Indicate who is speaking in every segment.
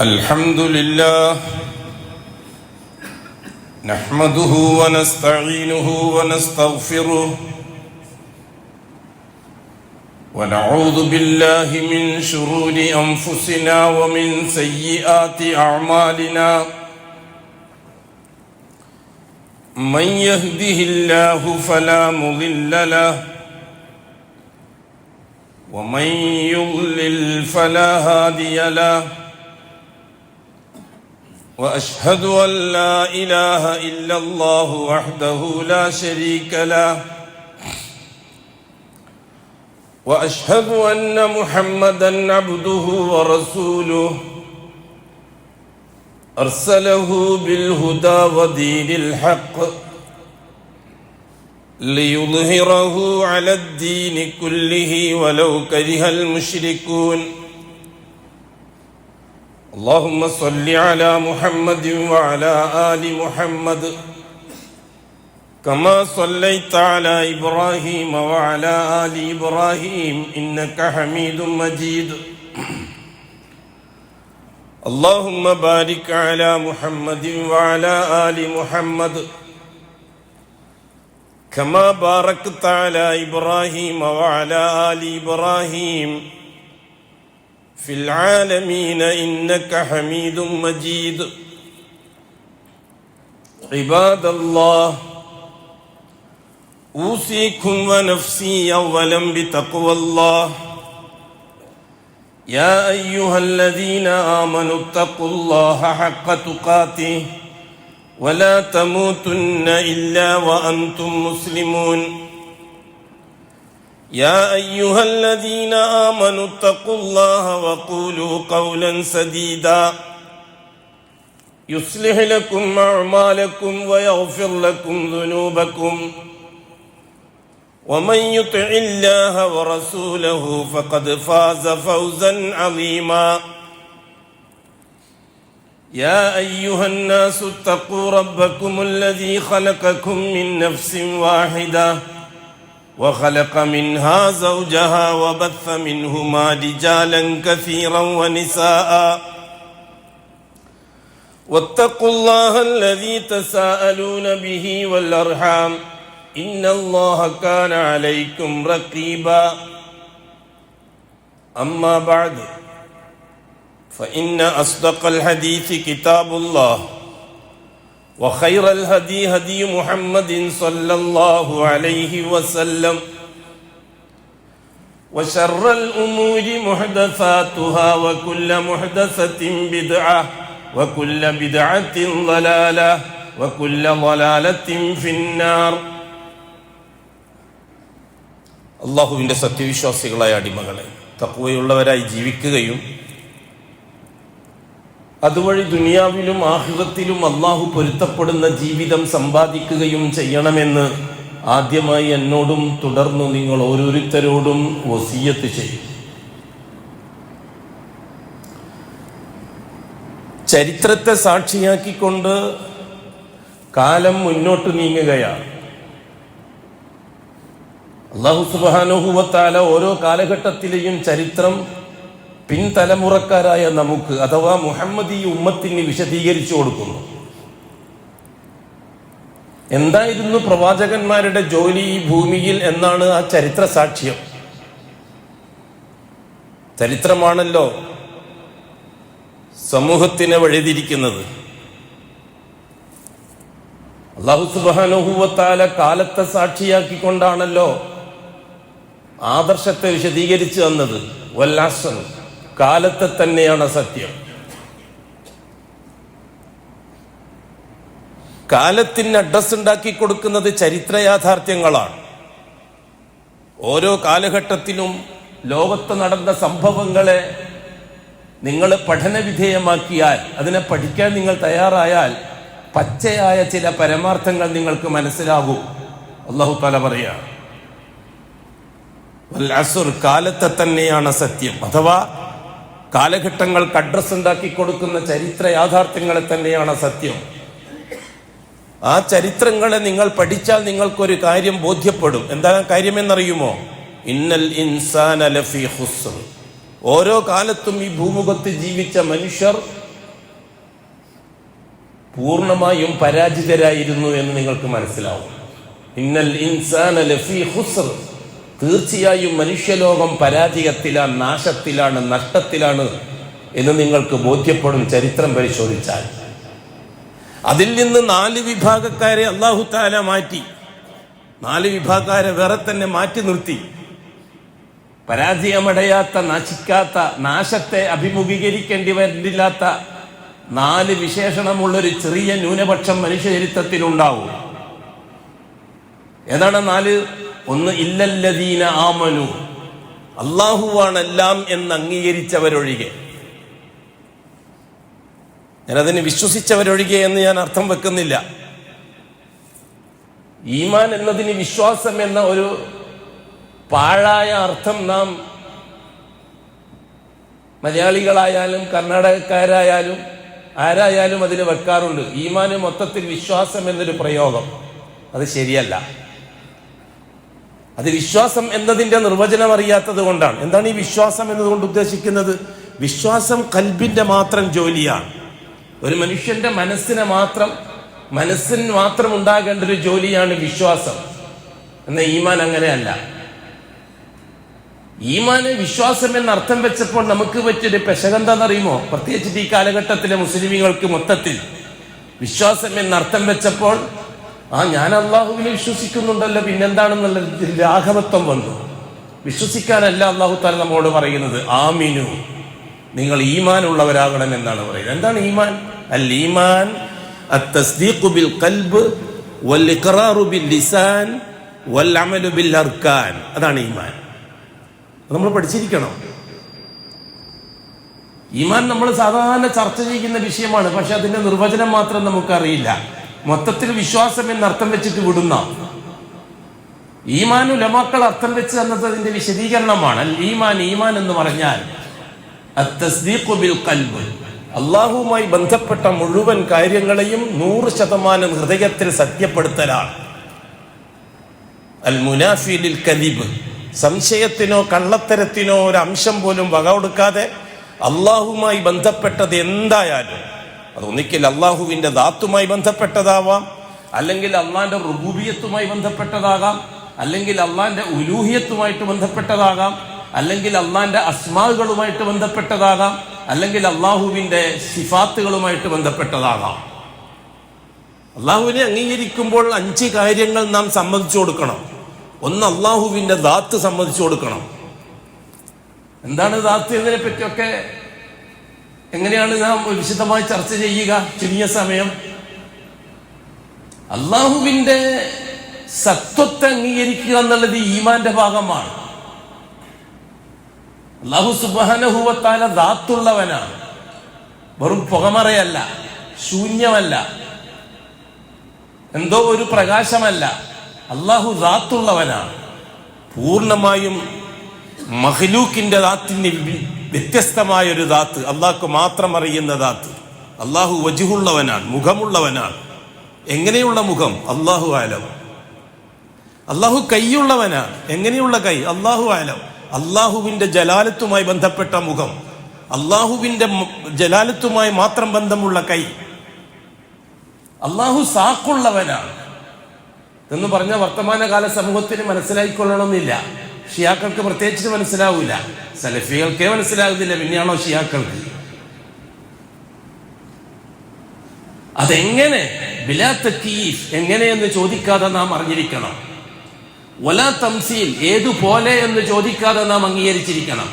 Speaker 1: الحمد لله نحمده ونستعينه ونستغفره ونعوذ بالله من شرور أنفسنا ومن سيئات أعمالنا من يهده الله فلا مضل له ومن يضلل فلا هادي له وأشهد أن لا إله إلا الله وحده لا شريك له وأشهد أن محمدًا عبده ورسوله أرسله بالهدى ودين الحق ليظهره على الدين كله ولو كره المشركون اللهم صل على محمد وعلى آل محمد كما صليت على إبراهيم وعلى آل إبراهيم إنك حميد مجيد اللهم بارك على محمد وعلى آل محمد كما باركت على إبراهيم وعلى آل إبراهيم في العالمين إنك حميد مجيد عباد الله أوصيكم ونفسي أولا بتقوى الله يا أيها الذين آمنوا اتقوا الله حق تقاته ولا تموتن إلا وأنتم مسلمون يا أيها الذين آمنوا اتقوا الله وقولوا قولا سديدا يصلح لكم أعمالكم ويغفر لكم ذنوبكم ومن يطع الله ورسوله فقد فاز فوزا عظيما يا أيها الناس اتقوا ربكم الذي خلقكم من نفس واحدة وخلق منها زوجها وبث منهما رجالا كثيرا ونساء واتقوا الله الذي تساءلون به والأرحام إن الله كان عليكم رقيبا أما بعد فإن أصدق الحديث كتاب الله وخير الهدي هدي محمد صلى الله عليه وسلم وشر الأمور محدثاتها وكل محدثة بدعة وكل بدعة ضلالة وكل ضلالة في النار അള്ളാഹുവിൻ്റെ സത്യവിശ്വാസികളായ അടിമകളെ, തഖ്വയുള്ളവരായി ജീവിക്കുകയും അതുവഴി ദുനിയാവിലും ആഖിറത്തിലും അള്ളാഹു പൊരുത്തപ്പെടുന്ന ജീവിതം സമ്പാദിക്കുകയും ചെയ്യണമെന്ന് ആദ്യമായി എന്നോടും തുടർന്നു നിങ്ങൾ ഓരോരുത്തരോടും വസിയ്യത്ത് ചെയ്യും. ചരിത്രത്തെ സാക്ഷിയാക്കിക്കൊണ്ട് കാലം മുന്നോട്ട് നീങ്ങുകയാണ്. അല്ലാഹു സുബ്ഹാനഹു വ തആല ഓരോ കാലഘട്ടത്തിലെയും ചരിത്രം പിൻതലമുറക്കാരായ നമുക്ക് അഥവാ മുഹമ്മദി ഉമ്മത്തിന് വിശദീകരിച്ചു കൊടുക്കുന്നു. എന്തായിരുന്നു പ്രവാചകന്മാരുടെ ജോലി ഈ ഭൂമിയിൽ എന്നാണ് ആ ചരിത്ര സാക്ഷ്യം. ചരിത്രമാണല്ലോ സമൂഹത്തിനെ വഴിതിരിക്കുന്നത്. അല്ലാഹു സുബ്ഹാനഹു വ തആല കാലത്തെ സാക്ഷിയാക്കിക്കൊണ്ടാണല്ലോ ആദർശത്തെ വിശദീകരിച്ചു തന്നത്. വൽ അസ്ർ, കാലത്തെ തന്നെയാണ് സത്യം. കാലത്തിന് അഡ്രസ് ഉണ്ടാക്കി കൊടുക്കുന്നത് ചരിത്ര യാഥാർത്ഥ്യങ്ങളാണ്. ഓരോ കാലഘട്ടത്തിലും ലോകത്ത് നടന്ന സംഭവങ്ങളെ നിങ്ങൾ പഠനവിധേയമാക്കിയാൽ, അതിനെ പഠിക്കാൻ നിങ്ങൾ തയ്യാറായാൽ പച്ചയായ ചില പരമാർത്ഥങ്ങൾ നിങ്ങൾക്ക് മനസ്സിലാകും. അല്ലാഹു തആല പറയാ വൽ അസ്ർ, കാലത്തെ തന്നെയാണ് സത്യം. അഥവാ കാലഘട്ടങ്ങൾക്ക് അഡ്രസ് ഉണ്ടാക്കി കൊടുക്കുന്ന ചരിത്ര യാഥാർത്ഥ്യങ്ങളെ തന്നെയാണ് സത്യം. ആ ചരിത്രങ്ങളെ നിങ്ങൾ പഠിച്ചാൽ നിങ്ങൾക്കൊരു കാര്യം ബോധ്യപ്പെടും. എന്താണ് കാര്യമെന്നറിയുമോ? ഇന്നൽ ഇൻസാന ലഫീ ഖുസ്ർ, ഓരോ കാലത്തും ഈ ഭൂമുഖത്ത് ജീവിച്ച മനുഷ്യർ പൂർണ്ണമായും പരാജിതരായിരുന്നു എന്ന് നിങ്ങൾക്ക് മനസ്സിലാവും. ഇന്നൽ ഇൻസാന ലഫീ ഖുസ്ർ, തീർച്ചയായും മനുഷ്യലോകം പരാജയത്തിലാണ്, നാശത്തിലാണ്, നഷ്ടത്തിലാണ് എന്ന് നിങ്ങൾക്ക് ബോധ്യപ്പെടും ചരിത്രം പരിശോധിച്ചാൽ. അതിൽ നിന്ന് 4 വിഭാഗക്കാരെ അല്ലാഹു തആല മാറ്റി. 4 വിഭാഗക്കാരെ വേറെ തന്നെ മാറ്റി നിർത്തി. പരാജയമടയാത്ത, നശിക്കാത്ത, നാശത്തെ അഭിമുഖീകരിക്കേണ്ടി വരില്ലാത്ത 4 വിശേഷണമുള്ളൊരു ചെറിയ ന്യൂനപക്ഷം മനുഷ്യ ചരിത്രത്തിലുണ്ടാവും. ഏതാണ് 4? ഒന്ന്, ഇല്ലല്ലദീന ആമനു, അല്ലാഹുവാണെല്ലാം എന്ന് അംഗീകരിച്ചവരൊഴികെ. ഞാനതിന് വിശ്വസിച്ചവരൊഴികെ എന്ന് ഞാൻ അർത്ഥം വെക്കുന്നില്ല. ഈമാൻ എന്നതിന് വിശ്വാസം എന്ന ഒരു പാഴായ അർത്ഥം നാം മലയാളികളായാലും കർണാടകക്കാരായാലും ആരായാലും അതിന് വെക്കാറുണ്ട്. ഈമാന് മൊത്തത്തിൽ വിശ്വാസം എന്നൊരു പ്രയോഗം, അത് ശരിയല്ല. അത് വിശ്വാസം എന്നതിന്റെ നിർവചനം അറിയാത്തത് കൊണ്ടാണ്. എന്താണ് ഈ വിശ്വാസം എന്നതുകൊണ്ട് ഉദ്ദേശിക്കുന്നത്? വിശ്വാസം കൽബിന്റെ മാത്രം ജോലിയാണ്. ഒരു മനുഷ്യന്റെ മനസ്സിന് മാത്രം ഉണ്ടാകേണ്ട ഒരു ജോലിയാണ് വിശ്വാസം. എന്നാൽ ഈമാൻ അങ്ങനെയല്ല. ഈമാന് വിശ്വാസം എന്ന അർത്ഥം വെച്ചപ്പോൾ നമുക്ക് പറ്റിയൊരു പെശകെന്താണെന്നറിയുമോ? പ്രത്യേകിച്ച് ഈ കാലഘട്ടത്തിലെ മുസ്ലിമീങ്ങൾക്ക് മൊത്തത്തിൽ വിശ്വാസം എന്ന അർത്ഥം വെച്ചപ്പോൾ ഞാൻ അള്ളാഹുവിനെ വിശ്വസിക്കുന്നുണ്ടല്ലോ, പിന്നെന്താണെന്നുള്ള ലാഘവത്വം വന്നു. വിശ്വസിക്കാനല്ല അള്ളാഹു തആല നമ്മോട് പറയുന്നത്, ആമിനു, നിങ്ങൾ ഈമാൻ ഉള്ളവരാകണം എന്നാണ് പറയുന്നത്. എന്താണ് ഈമാൻ? അൽ ഈമാൻ അത്തസ്ദീഖു ബിൽ ഖൽബ് വൽ ഇഖ്റാറു ബിൽ ലിസാൻ വൽ അമലു ബിൽ അർക്കാൻ. അതാണ് ഈമാൻ. നമ്മൾ പഠിച്ചിരിക്കണം. ഈമാൻ നമ്മൾ സാധാരണ ചർച്ച ചെയ്യുന്ന വിഷയമാണ്, പക്ഷെ അതിന്റെ നിർവചനം മാത്രം നമുക്കറിയില്ല. മൊത്തത്തിൽ വിശ്വാസം എന്ന് അർത്ഥം വെച്ചിട്ട് വിടുന്ന ഈമാൻ ഉലമാക്കൾ അർത്ഥം വെച്ച് തന്നത് അതിന്റെ വിശദീകരണമാണ്. ഈമാൻ എന്ന് പറഞ്ഞാൽ അത്തസ്ദീഖു ബിൽ ഖൽബ്, അള്ളാഹുവുമായി ബന്ധപ്പെട്ട മുഴുവൻ കാര്യങ്ങളെയും 100% ഹൃദയത്തിൽ സത്യപ്പെടുത്തലാണ്. അൽ മുനാഫി ലിൽ കദിബ്, സംശയത്തിനോ കള്ളത്തരത്തിനോ ഒരു അംശം പോലും വക കൊടുക്കാതെ അള്ളാഹുവുമായി ബന്ധപ്പെട്ടത് എന്തായാലും അത് ഒന്നിക്കൽ അള്ളാഹുവിന്റെ ദാത്തുമായി ബന്ധപ്പെട്ടതാവാം, അല്ലെങ്കിൽ അള്ളാന്റെ റുബൂബിയത്തുമായി ബന്ധപ്പെട്ടതാകാം, അല്ലെങ്കിൽ അള്ളാന്റെ ഉലൂഹിയത്തുമായിട്ട് ബന്ധപ്പെട്ടതാകാം, അല്ലെങ്കിൽ അള്ളാന്റെ അസ്മാകളുമായിട്ട് ബന്ധപ്പെട്ടതാകാം, അല്ലെങ്കിൽ അള്ളാഹുവിന്റെ സിഫാത്തുകളുമായിട്ട് ബന്ധപ്പെട്ടതാകാം. അള്ളാഹുവിനെ അംഗീകരിക്കുമ്പോൾ 5 കാര്യങ്ങൾ നാം സമ്മതിച്ചു കൊടുക്കണം. ഒന്ന്, അള്ളാഹുവിന്റെ ദാത്ത് സമ്മതിച്ചു കൊടുക്കണം. എന്താണ് ദാത്ത് എന്നതിനെ പറ്റിയൊക്കെ എങ്ങനെയാണ് നാം വിശദമായി ചർച്ച ചെയ്യുക? ചുരുങ്ങിയ സമയം. അള്ളാഹുവിന്റെ സത്വത്തെ അംഗീകരിക്കുക എന്നുള്ളത് ഈമാന്റെ ഭാഗമാണ്. അല്ലാഹു സുബ്ഹാനഹു വ തആല ദാത്തുള്ളവനാണ്, വെറും പുകമറയല്ല, ശൂന്യമല്ല, എന്തോ ഒരു പ്രകാശമല്ല. അല്ലാഹു ദാത്തുള്ളവനാണ്. പൂർണ്ണമായും മഖ്ലൂക്കിന്റെ ദാത്തിന് വ്യത്യസ്തമായ ഒരു ദാത്ത്, അള്ളാഹ്ക്ക് മാത്രം അറിയുന്ന ദാത്ത്. അള്ളാഹു വജ്ഹുള്ളവനാണ്, മുഖമുള്ളവനാണ്. എങ്ങനെയുള്ള മുഖം? അല്ലാഹു ആലം. അള്ളാഹു കൈയുള്ളവനാണ്. എങ്ങനെയുള്ള കൈ? അല്ലാഹു ആലം. അള്ളാഹുവിന്റെ ജലാലത്തുമായി ബന്ധപ്പെട്ട മുഖം, അള്ളാഹുവിന്റെ ജലാലത്തുമായി മാത്രം ബന്ധമുള്ള കൈ. അള്ളാഹു സാഖുള്ളവനാണ് എന്ന് പറഞ്ഞ വർത്തമാനകാല സമൂഹത്തിന് മനസ്സിലായിക്കൊള്ളണമെന്നില്ല. ഷിയാക്കൾക്ക് പ്രത്യേകിച്ച് മനസ്സിലാവൂല, സലഫികൾക്കേ മനസ്സിലാകുന്നില്ല, പിന്നെയാണോ ഷിയാക്കൾക്ക്? അതെങ്ങനെ? ബിലാ തക്യീഫ്, എങ്ങനെയെന്ന് ചോദിക്കാതെ നാം അറിഞ്ഞിരിക്കണം. വലാ തംസീൽ, ഏതുപോലെ എന്ന് ചോദിക്കാതെ നാം അംഗീകരിച്ചിരിക്കണം.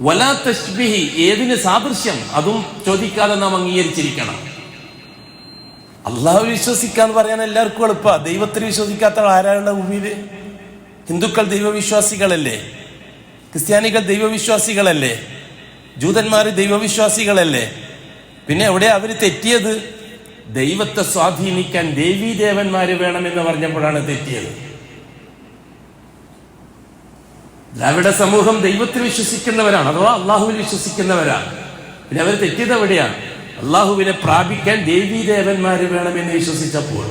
Speaker 1: വലാ തശ്ബീഹ്, ഏതിന് സാദൃശ്യം, അതും ചോദിക്കാതെ നാം അംഗീകരിച്ചിരിക്കണം. അള്ളാഹു വിശ്വസിക്കാന്ന് പറയാൻ എല്ലാവർക്കും എളുപ്പമാണ്. ദൈവത്തിൽ വിശ്വസിക്കാത്ത ആരാളുടെ ഭൂമിയില്? ഹിന്ദുക്കൾ ദൈവവിശ്വാസികളല്ലേ? ക്രിസ്ത്യാനികൾ ദൈവവിശ്വാസികളല്ലേ? ജൂതന്മാർ ദൈവവിശ്വാസികളല്ലേ? പിന്നെ എവിടെ അവര് തെറ്റിയത്? ദൈവത്തെ സ്വാധീനിക്കാൻ ദേവീദേവന്മാര് വേണമെന്ന് പറഞ്ഞപ്പോഴാണ് തെറ്റിയത്. ദ്രാവിഡ സമൂഹം ദൈവത്തിൽ വിശ്വസിക്കുന്നവരാണ്, അഥവാ അള്ളാഹുവിൽ വിശ്വസിക്കുന്നവരാണ്. പിന്നെ അവർ തെറ്റിയത് എവിടെയാണ്? അള്ളാഹുവിനെ പ്രാപിക്കാൻ ദേവീദേവന്മാര് വേണമെന്ന് വിശ്വസിച്ചപ്പോൾ.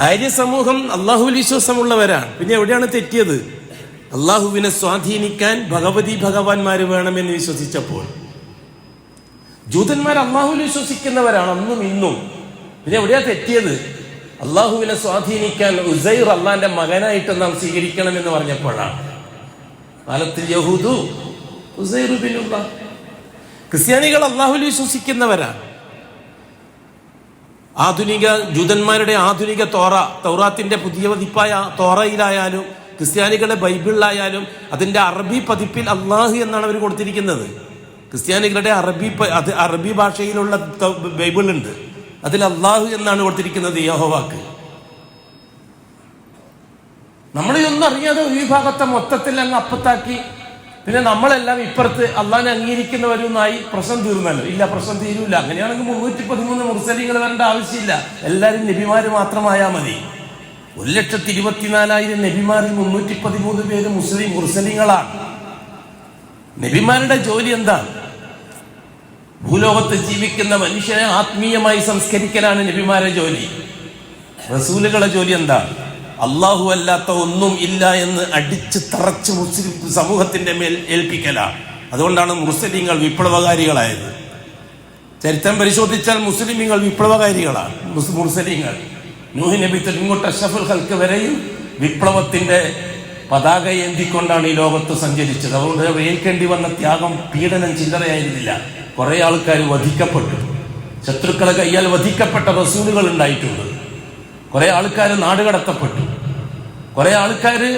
Speaker 1: ആര്യ സമൂഹം അള്ളാഹുവിൽ വിശ്വാസമുള്ളവരാണ്. പിന്നെ എവിടെയാണ് തെറ്റിയത്? അള്ളാഹുവിനെ സ്വാധീനിക്കാൻ ഭഗവതി ഭഗവാന്മാര് വേണമെന്ന് വിശ്വസിച്ചപ്പോൾ. ജൂതന്മാർ അള്ളാഹുവിൽ വിശ്വസിക്കുന്നവരാണ് അന്നും ഇന്നും. പിന്നെ എവിടെയാ തെറ്റിയത്? അള്ളാഹുവിനെ സ്വാധീനിക്കാൻ ഉസൈർ അള്ളാന്റെ മകനായിട്ട് നാം സ്വീകരിക്കണമെന്ന് പറഞ്ഞപ്പോഴാണ്. കാലത്തിൽ യഹൂദു ഉസൈർ ബിനുല്ലാഹ്. ക്രിസ്ത്യാനികൾ അള്ളാഹുവിൽ വിശ്വസിക്കുന്നവരാണ്. ആധുനിക ജൂതന്മാരുടെ ആധുനിക തൗറാത്തിന്റെ പുതിയ പതിപ്പായ തോറയിലായാലും ക്രിസ്ത്യാനികളുടെ ബൈബിളിലായാലും അതിന്റെ അറബി പതിപ്പിൽ അള്ളാഹു എന്നാണ് അവർ കൊടുത്തിരിക്കുന്നത്. ക്രിസ്ത്യാനികളുടെ അറബി ഭാഷയിലുള്ള ബൈബിൾ ഉണ്ട്, അതിൽ അള്ളാഹു എന്നാണ് കൊടുത്തിരിക്കുന്നത് യഹോവാക്ക്. നമ്മളെയൊന്നും അറിയാതെ ഒരു വിഭാഗത്തെ മൊത്തത്തിൽ അങ്ങ് അപ്പത്താക്കി. പിന്നെ നമ്മളെല്ലാം ഇപ്പുറത്ത് അള്ളാഹിനെ അംഗീകരിക്കുന്നവരുമായി പ്രശ്നം തീർന്നല്ലോ. ഇല്ല, പ്രശ്നം തീരൂല. അങ്ങനെയാണെങ്കിൽ 313 മുർസലീങ്ങൾ വരേണ്ട ആവശ്യമില്ല. എല്ലാവരും നബിമാര് മാത്രമായാൽ മതി. 1,24,000 നബിമാരിൽ 313 പേര് മുർസലീങ്ങളാണ്. നബിമാരുടെ ജോലി എന്താണ്? ഭൂലോകത്ത് ജീവിക്കുന്ന മനുഷ്യനെ ആത്മീയമായി സംസ്കരിക്കലാണ് നബിമാരുടെ ജോലി. റസൂലുകളുടെ ജോലി എന്താണ്? അള്ളാഹു അല്ലാത്ത ഒന്നും ഇല്ല എന്ന് അടിച്ച് തറച്ച് മുസ്ലിം സമൂഹത്തിന്റെ മേൽ ഏൽപ്പിക്കലാണ്. അതുകൊണ്ടാണ് മുസ്ലിങ്ങൾ വിപ്ലവകാരികളായത്. ചരിത്രം പരിശോധിച്ചാൽ മുസ്ലിമീങ്ങൾ വിപ്ലവകാരികളാണ്. മുസ്ലിങ്ങൾ നൂഹ് നബി തൊട്ട് ഇങ്ങോട്ട് അഷ്റഫുൽ ഖൽക്ക് വരെയും വിപ്ലവത്തിന്റെ പതാക ഏന്തിക്കൊണ്ടാണ് ഈ ലോകത്ത് സഞ്ചരിച്ചത്. അതുകൊണ്ട് ഏൽക്കേണ്ടി വന്ന ത്യാഗം, പീഡനം ചില്ലറയായിരുന്നില്ല. കുറെ ആൾക്കാർ വധിക്കപ്പെട്ടു. ശത്രുക്കളെ കയ്യാൽ വധിക്കപ്പെട്ട റസൂലുകൾ ഉണ്ടായിട്ടുണ്ട്. കുറെ ആൾക്കാർ നാടുകടത്തപ്പെട്ടു. കുറെ ആൾക്കാര്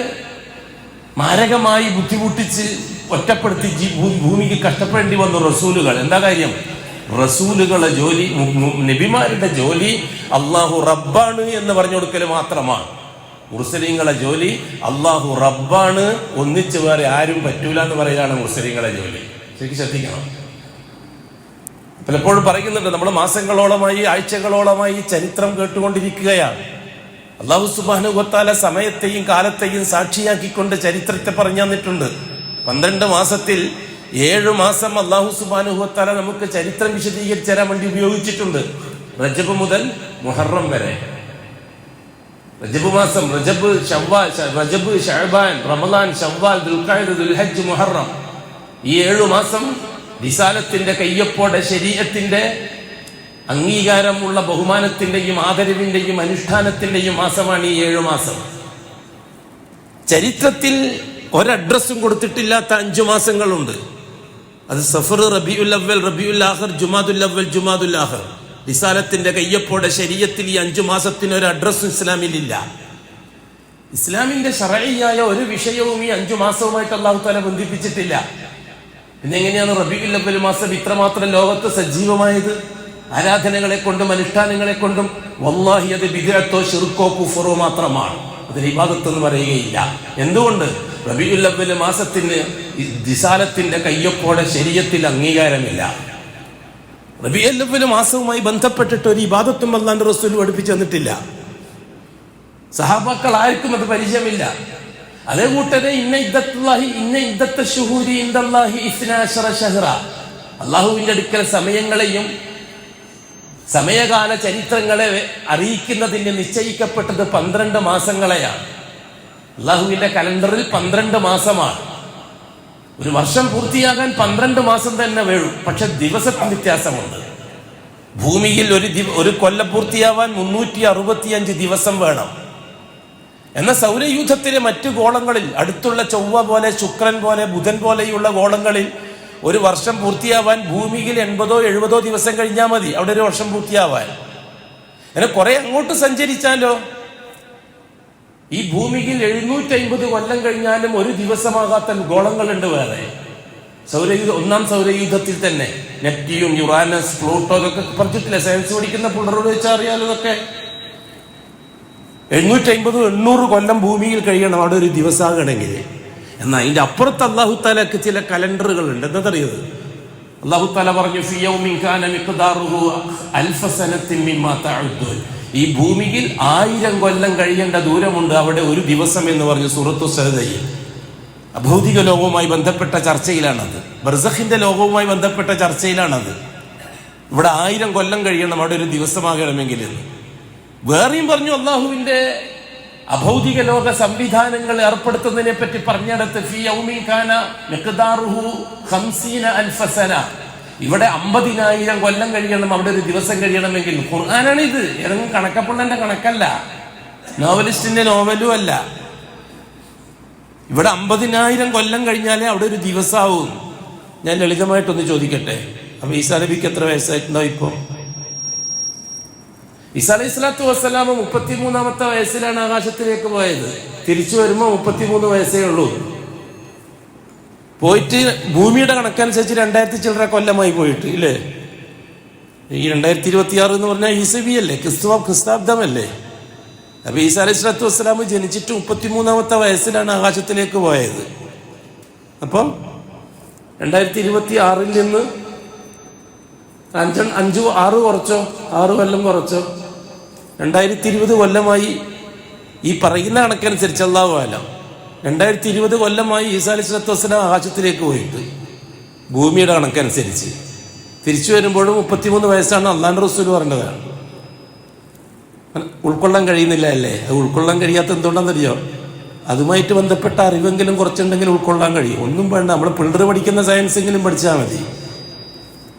Speaker 1: മാരകമായി ബുദ്ധിമുട്ടിച്ച് ഒറ്റപ്പെടുത്തി ഭൂമിക്ക് കഷ്ടപ്പെടേണ്ടി വന്നു റസൂലുകൾ. എന്താ കാര്യം? റസൂലുകളുടെ ജോലി, നബിമാരുടെ ജോലി അള്ളാഹു റബ്ബാണ് എന്ന് പറഞ്ഞു കൊടുക്കൽ മാത്രമാണ്. മുർസലീങ്ങളെ ജോലി അള്ളാഹു റബ്ബാണ്, ഒന്നിച്ച് വേറെ ആരും പറ്റൂല എന്ന് പറയലാണ് മുർസലീങ്ങളെ ജോലി. ശരിക്കും ശ്രദ്ധിക്കണം. പലപ്പോഴും പറയുന്നുണ്ട്, നമ്മൾ മാസങ്ങളോളമായി ആഴ്ചകളോളമായി ചരിത്രം കേട്ടുകൊണ്ടിരിക്കുകയാണ്. അല്ലാഹു സുബ്ഹാനഹു വ തആല സമയത്തെയും കാലത്തെയും സാക്ഷിയാക്കിക്കൊണ്ട് ചരിത്രത്തെ പറഞ്ഞു തന്നിട്ടുണ്ട്. 12 മാസത്തിൽ 7 മാസം അല്ലാഹു സുബ്ഹാനഹു വ തആല നമുക്ക് ചരിത്രം വിശദീകരിച്ചു തരാൻ വേണ്ടി ഉപയോഗിച്ചിട്ടുണ്ട്. റജബ് മുതൽ മുഹറം വരെ. റജബ് മാസം, റജബ്, ശഅബാൻ, റമളാൻ, ശവ്വാൽ, ദുൽഖഅദ, ദുൽഹജ്ജ്, മുഹറം, ഈ 7 മാസം റിസാലത്തിന്റെ കയ്യൊപ്പോടെ ശരീഅത്തിന്റെ അംഗീകാരമുള്ള ബഹുമാനത്തിന്റെയും ആദരവിന്റെയും അനുഷ്ഠാനത്തിന്റെയും മാസമാണ് ഈ 7 മാസം. ചരിത്രത്തിൽ ഒരഡ്രസ്സും കൊടുത്തിട്ടില്ലാത്ത 5 മാസങ്ങളുണ്ട്. അത് സഫർ, റബീഉൽ അവ്വൽ, റബീഉൽ ആഖിർ, ജുമാദുൽ അവ്വൽ, ജുമാദുൽ ആഖിർ. റിസാലത്തിന്റെ കയ്യൊപ്പോടെ ശരീഅത്തിൽ ഈ 5 മാസത്തിന് ഒരു അഡ്രസ്സും ഇസ്ലാമിലില്ല. ഇസ്ലാമിന്റെ ശറഈയായ ഒരു വിഷയവും ഈ 5 മാസവുമായിട്ട് അല്ലാഹു തആല ബന്ധിപ്പിച്ചിട്ടില്ല. പിന്നെ എങ്ങനെയാണ് റബീഉൽ അവ്വൽ മാസം ഇത്രമാത്രം ലോകത്ത് സജീവമായത്? ആരാധനകളെ കൊണ്ടും അനുഷ്ഠാനങ്ങളെ കൊണ്ടും. വല്ലാഹി അത് ബിദ്അത്തോ ശിർക്കോ കുഫറോ മാത്രമാണ്, അതിന് ഇബാദത്ത് എന്ന് പറയുകയില്ല. എന്തുകൊണ്ട്? റബീഉൽ അവ്വൽ മാസത്തിന് റിസാലത്തിന്റെ കയ്യൊപ്പോടെ ശരീഅത്തിൽ അംഗീകാരമില്ല. റബീഉൽ അവ്വൽ മാസവുമായി ബന്ധപ്പെട്ടിട്ട് ഒരു ഇബാദത്തും അല്ലാഹുവിന്റെ റസൂൽ പഠിപ്പിച്ചു തന്നിട്ടില്ല. സഹാബാക്കൾ ആർക്കും അത് പരിചയമില്ല. അതേ കൂട്ടരെ അള്ളാഹുവിന്റെ അടുക്കൽ സമയങ്ങളെയും സമയകാല ചരിത്രങ്ങളെ അറിയിക്കുന്നതിന് നിശ്ചയിക്കപ്പെട്ടത് 12 മാസങ്ങളെയാണ്. അള്ളാഹുവിന്റെ കലണ്ടറിൽ 12 മാസമാണ്. ഒരു വർഷം പൂർത്തിയാകാൻ 12 മാസം തന്നെ വേണം. പക്ഷെ ദിവസത്തിന് വ്യത്യാസമുണ്ട്. ഭൂമിയിൽ ഒരു കൊല്ലം പൂർത്തിയാവാൻ 365 ദിവസം വേണം. എന്നാൽ സൗരയൂഥത്തിലെ മറ്റു ഗോളങ്ങളിൽ, അടുത്തുള്ള ചൊവ്വ പോലെ, ശുക്രൻ പോലെ, ബുധൻ പോലെയുള്ള ഗോളങ്ങളിൽ ഒരു വർഷം പൂർത്തിയാവാൻ ഭൂമിയിൽ 80-70 ദിവസം കഴിഞ്ഞാൽ മതി അവിടെ ഒരു വർഷം പൂർത്തിയാവാൻ. അങ്ങനെ കുറെ അങ്ങോട്ട് സഞ്ചരിച്ചാലോ ഈ ഭൂമിയിൽ 750 കൊല്ലം കഴിഞ്ഞാലും ഒരു ദിവസമാകാത്ത ഗോളങ്ങളുണ്ട് വേറെ. ഒന്നാം സൗരയൂഥത്തിൽ തന്നെ നെപ്റ്റ്യൂൺ, യുറാനസ്, പ്ലൂട്ടോ, ഇതൊക്കെ പറഞ്ഞിട്ടില്ല. സയൻസ് പഠിക്കുന്ന പിള്ളേരോട് വെച്ചാൽ അറിയാലോ. ഇതൊക്കെ 750-800 കൊല്ലം ഭൂമിയിൽ കഴിയണം അവിടെ ഒരു ദിവസമാകണമെങ്കിൽ. എന്നാൽ അതിന്റെ അപ്പുറത്ത് അല്ലാഹു തആലക്ക് ചില കലണ്ടറുകൾ ഉണ്ട്. എന്തറിയത്? അല്ലാഹു തആല പറഞ്ഞു, ഫീ യൗമിൻ കാന മിഖ്ദാറുഹു അൽഫ സനത്തിൻ മിമ്മാ തഅഉദ്ദൂൻ. ഈ ഭൂമിയിൽ 1000 കൊല്ലം കഴിയേണ്ട ദൂരമുണ്ട് അവിടെ ഒരു ദിവസം എന്ന് പറഞ്ഞു സൂറത്തു സഅദയിൽ. അഭൗതിക ലോകവുമായി ബന്ധപ്പെട്ട ചർച്ചയിലാണത്. ബർസഖിന്റെ ലോകവുമായി ബന്ധപ്പെട്ട ചർച്ചയിലാണത്. ഇവിടെ 1000 കൊല്ലം കഴിയണം അവിടെ ഒരു ദിവസമാകണമെങ്കിൽ. വേറെയും പറഞ്ഞു അള്ളാഹുവിന്റെ അഭൗതിക ലോക സംവിധാനങ്ങൾ ഏർപ്പെടുത്തുന്നതിനെ പറ്റി പറഞ്ഞിടത്ത് ഫീ യൗമിൻ കാന മിഖ്ദാറുഹു 50 അൽഫ സന. ഇവിടെ 50,000 കൊല്ലം കഴിയണം അവിടെ ഒരു ദിവസം കഴിയണമെങ്കിൽ. ഖുർആനാണ് ഇത്, ഏതെങ്കിലും കണക്കപ്പുള്ളന്റെ കണക്കല്ല, നോവലിസ്റ്റിന്റെ നോവലും അല്ല. ഇവിടെ 50,000 കൊല്ലം കഴിഞ്ഞാലേ അവിടെ ഒരു ദിവസമാവും. ഞാൻ ലളിതമായിട്ടൊന്ന് ചോദിക്കട്ടെ, അപ്പൊ ഈസാ നബിക്ക് എത്ര വയസ്സായിട്ടുണ്ടോ ഇപ്പോ? ഈസാ അലൈഹി സ്വലാത്തു വസ്സലാം 33-ാമത്തെ വയസ്സിലാണ് ആകാശത്തിലേക്ക് പോയത്. തിരിച്ചു വരുമ്പോ 33 വയസ്സേ ഉള്ളൂ. പോയിട്ട് ഭൂമിയുടെ കണക്കനുസരിച്ച് 2000 ചില്ലറ കൊല്ലമായി പോയിട്ട് ഇല്ലേ. ഈ 2026 എന്ന് പറഞ്ഞാൽ ഈസവി അല്ലേ, ക്രിസ്താബ്ദമല്ലേ. അപ്പൊ ഈസാ അലൈഹി സ്വലാത്തു വസ്സലാം ജനിച്ചിട്ട് 33-ാമത്തെ വയസ്സിലാണ് ആകാശത്തിലേക്ക് പോയത്. അപ്പം 2026 നിന്ന് 6 കുറച്ചോ, 6 കൊല്ലം കുറച്ചോ, 2020 കൊല്ലമായി. ഈ പറയുന്ന കണക്കനുസരിച്ച് അല്ലാഹു അലം 2020 കൊല്ലമായി ഈസാ അലൈഹി സ്വലാത്തു വസ്സലാം ആകാശത്തിലേക്ക് പോയിട്ട്, ഭൂമിയുടെ കണക്കനുസരിച്ച്. തിരിച്ചു വരുമ്പോഴും 33 വയസ്സാണ് അല്ലാഹുവിന്റെ റസൂൽ പറഞ്ഞതാണ്. ഉൾക്കൊള്ളാൻ കഴിയുന്നില്ല അല്ലേ? അത് ഉൾക്കൊള്ളാൻ കഴിയാത്ത എന്തുകൊണ്ടാണെന്നറിയോ? അതുമായിട്ട് ബന്ധപ്പെട്ട അറിവെങ്കിലും കുറച്ചുണ്ടെങ്കിലും ഉൾക്കൊള്ളാൻ കഴിയും. ഒന്നും വേണ്ട, നമ്മൾ പിള്ളേർ പഠിക്കുന്ന സയൻസെങ്കിലും പഠിച്ചാൽ മതി.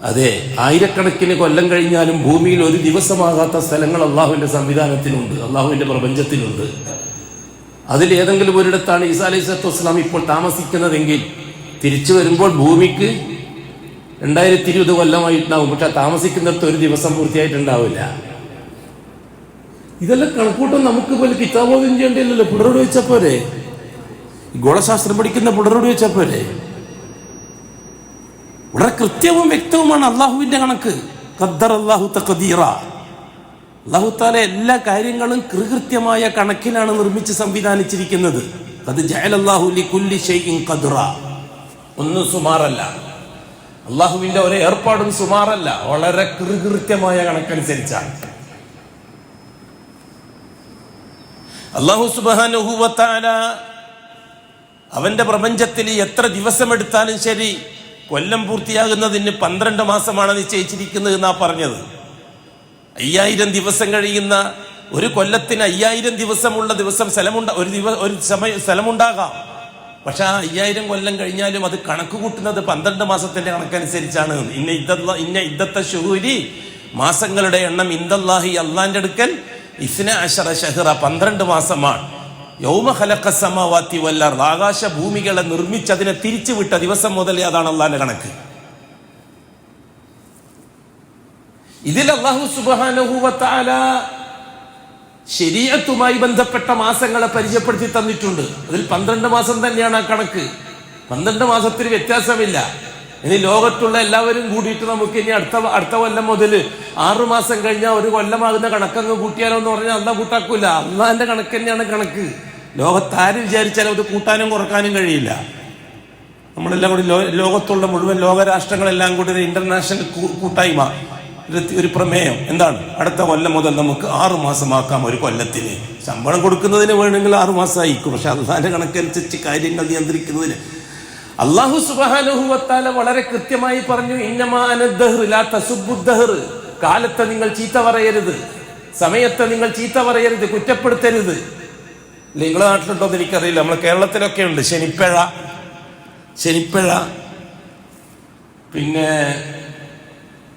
Speaker 1: അതെ, ആയിരക്കണക്കിന് കൊല്ലം കഴിഞ്ഞാലും ഭൂമിയിൽ ഒരു ദിവസമാകാത്ത സ്ഥലങ്ങൾ അള്ളാഹുവിന്റെ സംവിധാനത്തിലുണ്ട്, അള്ളാഹുവിന്റെ പ്രപഞ്ചത്തിലുണ്ട്. അതിൽ ഏതെങ്കിലും ഒരിടത്താണ് ഈസാ അലൈഹി സ്വലാത്തു വസ്സലാം ഇപ്പോൾ താമസിക്കുന്നതെങ്കിൽ തിരിച്ചു വരുമ്പോൾ ഭൂമിക്ക് 2020 കൊല്ലമായിട്ടുണ്ടാവും. പക്ഷെ താമസിക്കുന്നിടത്ത് ഒരു ദിവസം പൂർത്തിയായിട്ടുണ്ടാവില്ല. ഇതെല്ലാം കണക്കൂട്ടം നമുക്ക് പോലെ കിതാബോധം ചെയ്യേണ്ടില്ലല്ലോ. പിള്ളേരോട് ചോദിച്ചാൽ പോരെ? ഗോളശാസ്ത്രം പഠിക്കുന്ന പിള്ളേരോട് ചോദിച്ചാൽ പോരെ? വളരെ കൃത്യവും വ്യക്തവുമാണ് അള്ളാഹുവിന്റെ കണക്ക്. ഖദ്ദർ അല്ലാഹു തഖ്ദീറ. അല്ലാഹു തആല എല്ലാ കാര്യങ്ങളും കൃത്യമായ കണക്കിലാണ് നിർമ്മിച്ച് സംവിധാനിച്ചിരിക്കുന്നത്. ഖദ് ജഅലല്ലാഹു ലികുല്ലി ഷൈഇൻ ഖദ്റ. ഒന്നും സുമാറല്ല. അള്ളാഹുവിന്റെ ഒരു ഏർപ്പാടും സുമാറല്ല, വളരെ കൃത്യമായ കണക്കനുസരിച്ചാണ്. അല്ലാഹു സുബ്ഹാനഹു വ തആല അവന്റെ പ്രപഞ്ചത്തിൽ എത്ര ദിവസമെടുത്താലും ശരി, കൊല്ലം പൂർത്തിയാകുന്നതിന് 12 മാസമാണ് നിശ്ചയിച്ചിരിക്കുന്നത് എന്നാ പറഞ്ഞത്. 5000 ദിവസം കഴിയുന്ന ഒരു കൊല്ലത്തിന് 5000 ദിവസമുള്ള ഒരു സ്ഥലമുണ്ടാകാം. പക്ഷെ ആ 5000 കൊല്ലം കഴിഞ്ഞാലും അത് കണക്ക് കൂട്ടുന്നത് 12 മാസത്തിന്റെ കണക്കനുസരിച്ചാണ്. ഇന്ന ഇദ്ദത്ത ശുഹൂരി, മാസങ്ങളുടെ എണ്ണം ഇൻദല്ലാഹി, അള്ളാന്റെ അടുക്കൽ 12 ശഹ്റ, 12 മാസമാണ്. യൗമ ഖലഖ സമാവാതി വൽ അർദ്, ആകാശ ഭൂമികളെ നിർമ്മിച്ച് അതിനെ തിരിച്ചുവിട്ട ദിവസം മുതലേ അതാണ് അള്ളാന്റെ കണക്ക്. ഇതിൽ അല്ലാഹു സുബ്ഹാനഹു വ തആല ശരീഅത്തുമായി ബന്ധപ്പെട്ട മാസങ്ങളെ പരിചയപ്പെടുത്തി തന്നിട്ടുണ്ട്. അതിൽ 12 മാസം തന്നെയാണ് ആ കണക്ക്. 12 മാസത്തിന് വ്യത്യാസമില്ല. ഇനി ലോകത്തുള്ള എല്ലാവരും കൂടിയിട്ട് നമുക്ക് ഇനി അടുത്ത കൊല്ലം മുതൽ 6 മാസം കഴിഞ്ഞാൽ ഒരു കൊല്ലമാകുന്ന കണക്കങ്ങ് കൂട്ടിയാലോ എന്ന് പറഞ്ഞാൽ അള്ളാഹ് കൂട്ടാക്കൂല. അള്ളാഹിന്റെ കണക്ക് തന്നെയാണ് കണക്ക്. ലോകത്താര് വിചാരിച്ചാലും അത് കൂട്ടാനും കുറക്കാനും കഴിയില്ല. നമ്മളെല്ലാം കൂടി ലോകത്തുള്ള മുഴുവൻ ലോകരാഷ്ട്രങ്ങളെല്ലാം കൂടി ഒരു ഇന്റർനാഷണൽ കൂട്ടായ്മ, ഒരു പ്രമേയം എന്താണ്? അടുത്ത കൊല്ലം മുതൽ നമുക്ക് 6 മാസമാക്കാം. ഒരു കൊല്ലത്തിന് ശമ്പളം കൊടുക്കുന്നതിന് വേണമെങ്കിൽ 6 മാസമായിരിക്കും. പക്ഷെ അള്ളാഹിന്റെ കണക്കനുസരിച്ച് കാര്യങ്ങൾ നിയന്ത്രിക്കുന്നതിന് അല്ലാഹു സുബ്ഹാനഹു വ തആല വളരെ കൃത്യമായി പറഞ്ഞു, ഇന്നമാ അനദ്ദഹ്ർ ലാ തസുബ്ബുദ്ദഹ്ർ. കാലത്തെ നിങ്ങൾ ചീത്ത പറയരുത്, സമയത്തെ നിങ്ങൾ ചീത്ത പറയരുത്, കുറ്റപ്പെടുത്തരുത്. നിങ്ങളുടെ നാട്ടിലുണ്ടോ എന്ന് എനിക്കറിയില്ല, നമ്മളെ കേരളത്തിലൊക്കെ ഉണ്ട് ശനിപ്പഴ, പിന്നെ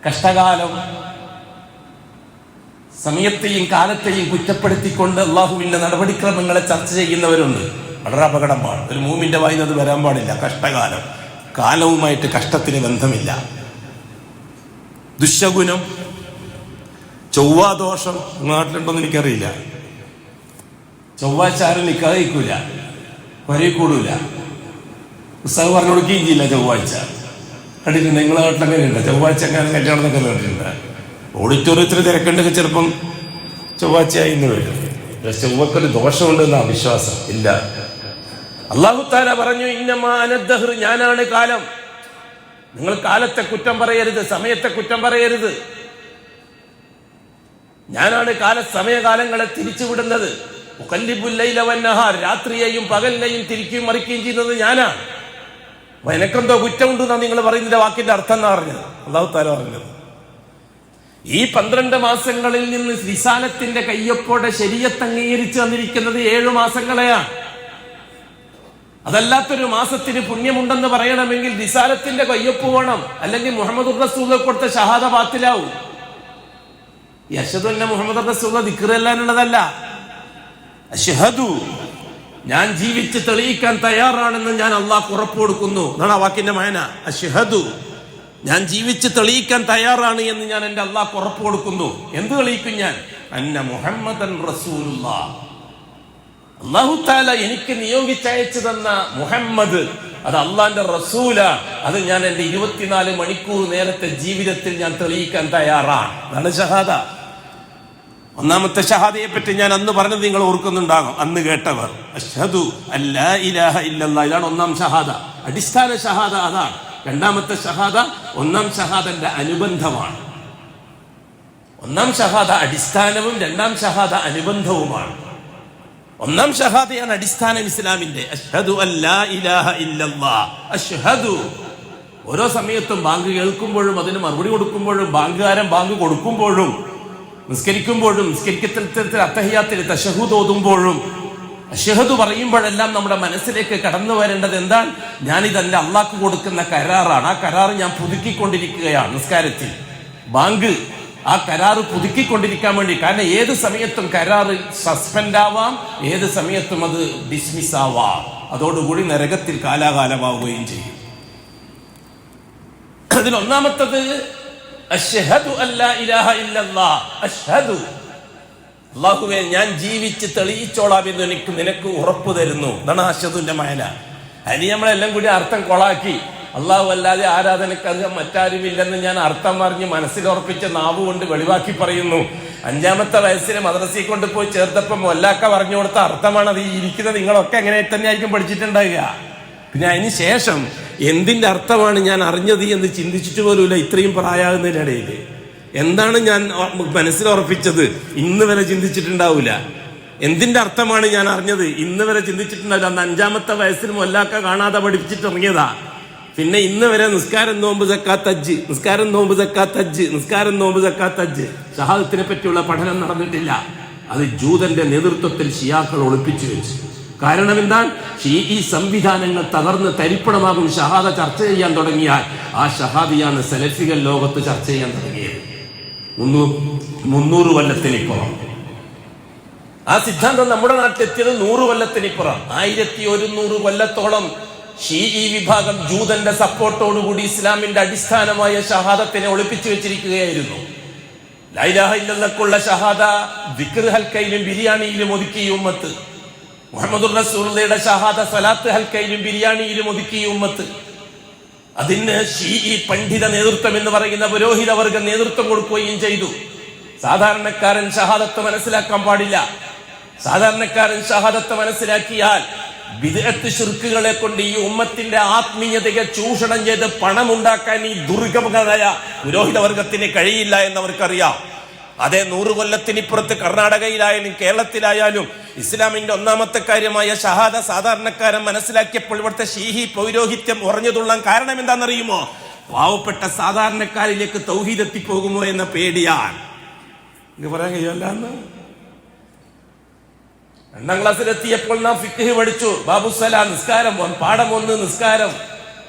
Speaker 1: കഷ്ടകാലം. സമയത്തെയും കാലത്തെയും കുറ്റപ്പെടുത്തിക്കൊണ്ട് അള്ളാഹുവിന്റെ നടപടിക്രമങ്ങളെ ചർച്ച ചെയ്യുന്നവരുണ്ട്. വളരെ അപകടമാണ്. ഒരു മൂമിന്റെ വായിന്ന് അത് വരാൻ പാടില്ല. കഷ്ടകാലം, കാലവുമായിട്ട് കഷ്ടത്തിന് ബന്ധമില്ല. ദുശകുനം, ചൊവ്വാദോഷം നാട്ടിലുണ്ടോന്ന് എനിക്കറിയില്ല. ചൊവ്വാഴ്ച ആരും നിക്കാതിക്കൂല, വരയിൽ കൂടൂല, പുസ്തകം പറഞ്ഞു കൊടുക്കുകയും ചെയ്യില്ല. ചൊവ്വാഴ്ച കണ്ടിട്ടുണ്ട്. നിങ്ങളെ നാട്ടിലൊക്കെ ഉണ്ട് ചൊവ്വാഴ്ച അങ്ങനെ കല്യാണം എന്നൊക്കെ കണ്ടിട്ടുണ്ട്. ഓഡിറ്റോറിയത്തിൽ തിരക്കുണ്ടെങ്കിൽ ചിലപ്പം ചൊവ്വാഴ്ചയായി ഇന്ന് വരും. ചൊവ്വക്കൊരു ദോഷമുണ്ടെന്ന വിശ്വാസം ഇല്ല. അല്ലാഹു തആല പറഞ്ഞു, ഇന്നമാ അനദ്ദഹ്ർ, ഞാനാണ് കാലം. നിങ്ങൾ കാലത്തെ കുറ്റം പറയരുത്, സമയത്തെ കുറ്റം പറയരുത്. ഞാനാണ് സമയകാലങ്ങളെ തിരിച്ചുവിടുന്നത്. ഉഖല്ലിബുൽ ലൈല വന്നഹാർ, രാത്രിയെയും പകലിനെയും തിരിക്കുകയും മറിക്കുകയും ചെയ്യുന്നത് ഞാനാണ്. എനക്കെന്തോ കുറ്റമുണ്ടെന്നാണ് നിങ്ങൾ പറയുന്നതിന്റെ വാക്കിന്റെ അർത്ഥം എന്നാ പറഞ്ഞത്. അല്ലാഹു തആല പറഞ്ഞത് ഈ 12 മാസങ്ങളിൽ നിന്ന് റിസാലത്തിന്റെ കയ്യൊപ്പോടെ ശരീഅത്ത് അംഗീകരിച്ചു വന്നിരിക്കുന്നത് 7 മാസങ്ങളെയാണ്. അതല്ലാത്തൊരു മാസത്തിന് പുണ്യമുണ്ടെന്ന് പറയണമെങ്കിൽ റിസാലത്തിന്റെ കയ്യൊപ്പ് വേണം, അല്ലെങ്കിൽ മുഹമ്മദ് റസൂൽ കൊടുത്ത ഷഹാദ ബാത്തിലാവും. ഈ അശ്ഹദു അന്ന മുഹമ്മദ് റസൂൽ ദിക്റല്ലാനുള്ളതല്ല. അശ്ഹദു, ഞാൻ ജീവിച്ച് തെളിയിക്കാൻ തയ്യാറാണെന്ന് ഞാൻ അള്ളാഹ് ഉറപ്പ് കൊടുക്കുന്നു എന്നാണ് ആ വാക്കിന്റെ മാന. അശ്ഹദു, ഞാൻ ജീവിച്ച് തെളിയിക്കാൻ തയ്യാറാണ് എന്ന് ഞാൻ എന്റെ അള്ളാഹ് ഉറപ്പ് കൊടുക്കുന്നു. എന്ത് തെളിയിക്കും ഞാൻ? അന്ന മുഹമ്മദൻ റസൂലുള്ളാഹ്, അല്ലാഹു തആല എനിക്ക് നിയോഗിച്ചയച്ചു തന്ന മുഹമ്മദ് അത് അള്ളാന്റെ റസൂല, അത് ഞാൻ എന്റെ 24 മണിക്കൂർ നേരത്തെ ജീവിതത്തിൽ ഞാൻ തെളിയിക്കാൻ തയ്യാറാണ്. അതാണ് ഷഹാദ. ഒന്നാമത്തെ ഷഹാദയെ പറ്റി ഞാൻ അന്ന് പറഞ്ഞത് നിങ്ങൾ ഓർക്കുന്നുണ്ടാകും, അന്ന് കേട്ടവർ. അശ്ഹദു അല്ലാ ഇലാഹ ഇല്ലല്ലാഹ്, ഇതാണ് ഒന്നാം ഷഹാദ, അടിസ്ഥാന ഷഹാദ അതാണ്. രണ്ടാമത്തെ ഷഹാദ ഒന്നാം ഷഹാദന്റെ അനുബന്ധമാണ്. ഒന്നാം ഷഹാദ അടിസ്ഥാനവും രണ്ടാം ഷഹാദ അനുബന്ധവുമാണ്. ഒന്നാം ഷഹാദയാണ് അടിസ്ഥാനം ഇസ്ലാമിന്റെ. അശ്ഹദു അല്ലാ ഇലാഹ ഇല്ലല്ലാഹ്, അശ്ഹദു. ഓരോ സമയത്തും ബാങ്ക് കേൾക്കുമ്പോഴും അതിന് മറുപടി കൊടുക്കുമ്പോഴും ബാങ്കുകാരൻ ബാങ്ക് കൊടുക്കുമ്പോഴും നിസ്കരിക്കുമ്പോഴും നിസ്കരിക്കത്തിൽ അത്തഹിയാത്തിൽ തശഹൂദ് ഓതുമ്പോഴും അശ്ഹദു പറയുമ്പോഴെല്ലാം നമ്മുടെ മനസ്സിലേക്ക് കടന്നു വരേണ്ടത് എന്താണ്? ഞാനിത് എന്റെ അള്ളാഹ്ക്ക് കൊടുക്കുന്ന കരാറാണ്. ആ കരാർ ഞാൻ പുതുക്കിക്കൊണ്ടിരിക്കുകയാണ് നിസ്കാരത്തിൽ. ബാങ്ക് ആ കരാറ് പുതുക്കിക്കൊണ്ടിരിക്കാൻ വേണ്ടി. കാരണം ഏത് സമയത്തും കരാറ് സസ്പെൻഡ് ആവാം, ഏത് സമയത്തും അത് ഡിസ്മിസ് ആവാം. അതോടുകൂടി നരകത്തിൽ കാലാകാലമാവുകയും ചെയ്യും. അതിൽ ഒന്നാമത്തത് അശ്ഹദു അല്ലാ ഇലാഹ ഇല്ലല്ലാഹ്, അശ്ഹദു, അല്ലാഹുവേ ഞാൻ ജീവിച്ച് തെളിയിച്ചോളാം എന്ന് നിനക്ക് ഉറപ്പ് തരുന്നു. ഇതാണ് അശ്ഹദുവിന്റെ മാന. അതിന് നമ്മളെല്ലാം കൂടി അർത്ഥം കൊളാക്കി. അള്ളാഹു അല്ലാതെ ആരാധനക്ക് മറ്റാരുമില്ലെന്ന് ഞാൻ അർത്ഥം പറഞ്ഞ് മനസ്സിലുറപ്പിച്ച നാവ് കൊണ്ട് വെളിവാക്കി പറയുന്നു. 5-ാമത്തെ വയസ്സിൽ മദ്രസയിൽ കൊണ്ട് പോയി ചേർത്തപ്പം മൊല്ലാക്ക പറഞ്ഞു കൊടുത്ത അർത്ഥമാണ് അത്. ഈ ഇരിക്കുന്ന നിങ്ങളൊക്കെ എങ്ങനെ തന്നെ ആയിരിക്കും പഠിച്ചിട്ടുണ്ടാകുക. പിന്നെ അതിന് ശേഷം എന്തിന്റെ അർത്ഥമാണ് ഞാൻ അറിഞ്ഞത് എന്ന് ചിന്തിച്ചിട്ട് പോലുമില്ല. ഇത്രയും പ്രായമാകുന്നതിനിടയിൽ എന്താണ് ഞാൻ മനസ്സിലുറപ്പിച്ചത് ഇന്ന് വരെ ചിന്തിച്ചിട്ടുണ്ടാവില്ല. എന്തിന്റെ അർത്ഥമാണ് ഞാൻ അറിഞ്ഞത് ഇന്ന് വരെ ചിന്തിച്ചിട്ടുണ്ടാവില്ല. അന്ന് 5-ാമത്തെ വയസ്സിൽ മൊല്ലാക്ക കാണാതെ പഠിപ്പിച്ചിട്ട് ഇറങ്ങിയതാ. പിന്നെ ഇന്ന് വരെ നിസ്കാരം നോമ്പ് സക്കാത്ത് ഹജ്ജ്, നിസ്കാരം നോമ്പ് സക്കാത്ത് ഹജ്ജ്, നിസ്കാരം നോമ്പ് സക്കാത്ത് ഹജ്ജ്, ഷഹാദത്തിനെ പറ്റിയുള്ള പഠനം നടന്നിട്ടില്ല. അത് ജൂതന്റെ നേതൃത്വത്തിൽ ഷിയാക്കൾ ഒളിപ്പിച്ചു വെച്ചു. കാരണം എന്താണ്? ഈ സംവിധാനങ്ങൾ തകർന്ന് തരിപ്പണമാകും ഷഹാദ ചർച്ച ചെയ്യാൻ തുടങ്ങിയാൽ ആ ഷഹാദിയാണ് സലഫികൾ ലോകത്ത് ചർച്ച ചെയ്യാൻ തുടങ്ങിയത്. 300 കൊല്ലത്തിനിപ്പുറം ആ സിദ്ധാന്തം നമ്മുടെ നാട്ടിലെത്തിയത് 100 കൊല്ലത്തിനിപ്പുറം. 1100 കൊല്ലത്തോളം ഷീഈ വിഭാഗം ജൂതന്റെ സപ്പോർട്ടോടുകൂടി ഇസ്ലാമിന്റെ അടിസ്ഥാനമായ ഷഹാദത്തിനെ ഒളിപ്പിച്ചു വെച്ചിരിക്കുകയായിരുന്നു. ലാ ഇലാഹ ഇല്ലല്ലാഹുള്ള ഷഹാദ ദിക്ർ ഹൽക്കയിലും ബിരിയാണിയിലും ഒതുക്കിയ ഉമ്മത്ത്. മുഹമ്മദുർ റസൂലുള്ളാഹിയുടെ ഷഹാദ സ്വലാത്ത് ഹൽക്കയിലും ബിരിയാണിയിലും ഒതുക്കിയ ഉമ്മത്ത്. അതിന് ഷീഈ പണ്ഡിത നേതൃത്വം എന്ന് പറയുന്ന പുരോഹിത വർഗം നേതൃത്വം കൊടുക്കുകയും ചെയ്തു. സാധാരണക്കാരൻ ഷഹാദത്ത് മനസ്സിലാക്കാൻ പാടില്ല. സാധാരണക്കാരൻ ഷഹാദത്ത് മനസ്സിലാക്കിയാൽ ബിദ്അത്ത് ശിർക്കുകളെ കൊണ്ട് ഈ ഉമ്മത്തിന്റെ ആത്മീയതയെ ചൂഷണം ചെയ്ത് പണമുണ്ടാക്കാൻ ഈ ദുർഗമമായ പുരോഹിത വർഗത്തിന് കഴിയില്ല എന്നവർക്കറിയാം. അതേ 100 കൊല്ലത്തിനിപ്പുറത്ത് കർണാടകയിലായാലും കേരളത്തിലായാലും ഇസ്ലാമിന്റെ ഒന്നാമത്തെ കാര്യമായ ഷഹാദ സാധാരണക്കാരൻ മനസ്സിലാക്കിയപ്പോൾ ഇവിടുത്തെ ഷീഹി പൗരോഹിത്യം ഉറഞ്ഞുതുള്ളാൻ കാരണം എന്താണെന്നറിയുമോ? പാവപ്പെട്ട സാധാരണക്കാരിലേക്ക് തൗഹീദ് എത്തിപ്പോകുമോ എന്ന പേടിയാണ്. പറയാൻ കഴിയല്ല. 2-ാം ക്ലാസ്സിലെത്തിയപ്പോൾ നാം ഫിഖ് പഠിച്ചു. ബാബുസല നിസ്കാരം, പാഠം 1 നിസ്കാരം,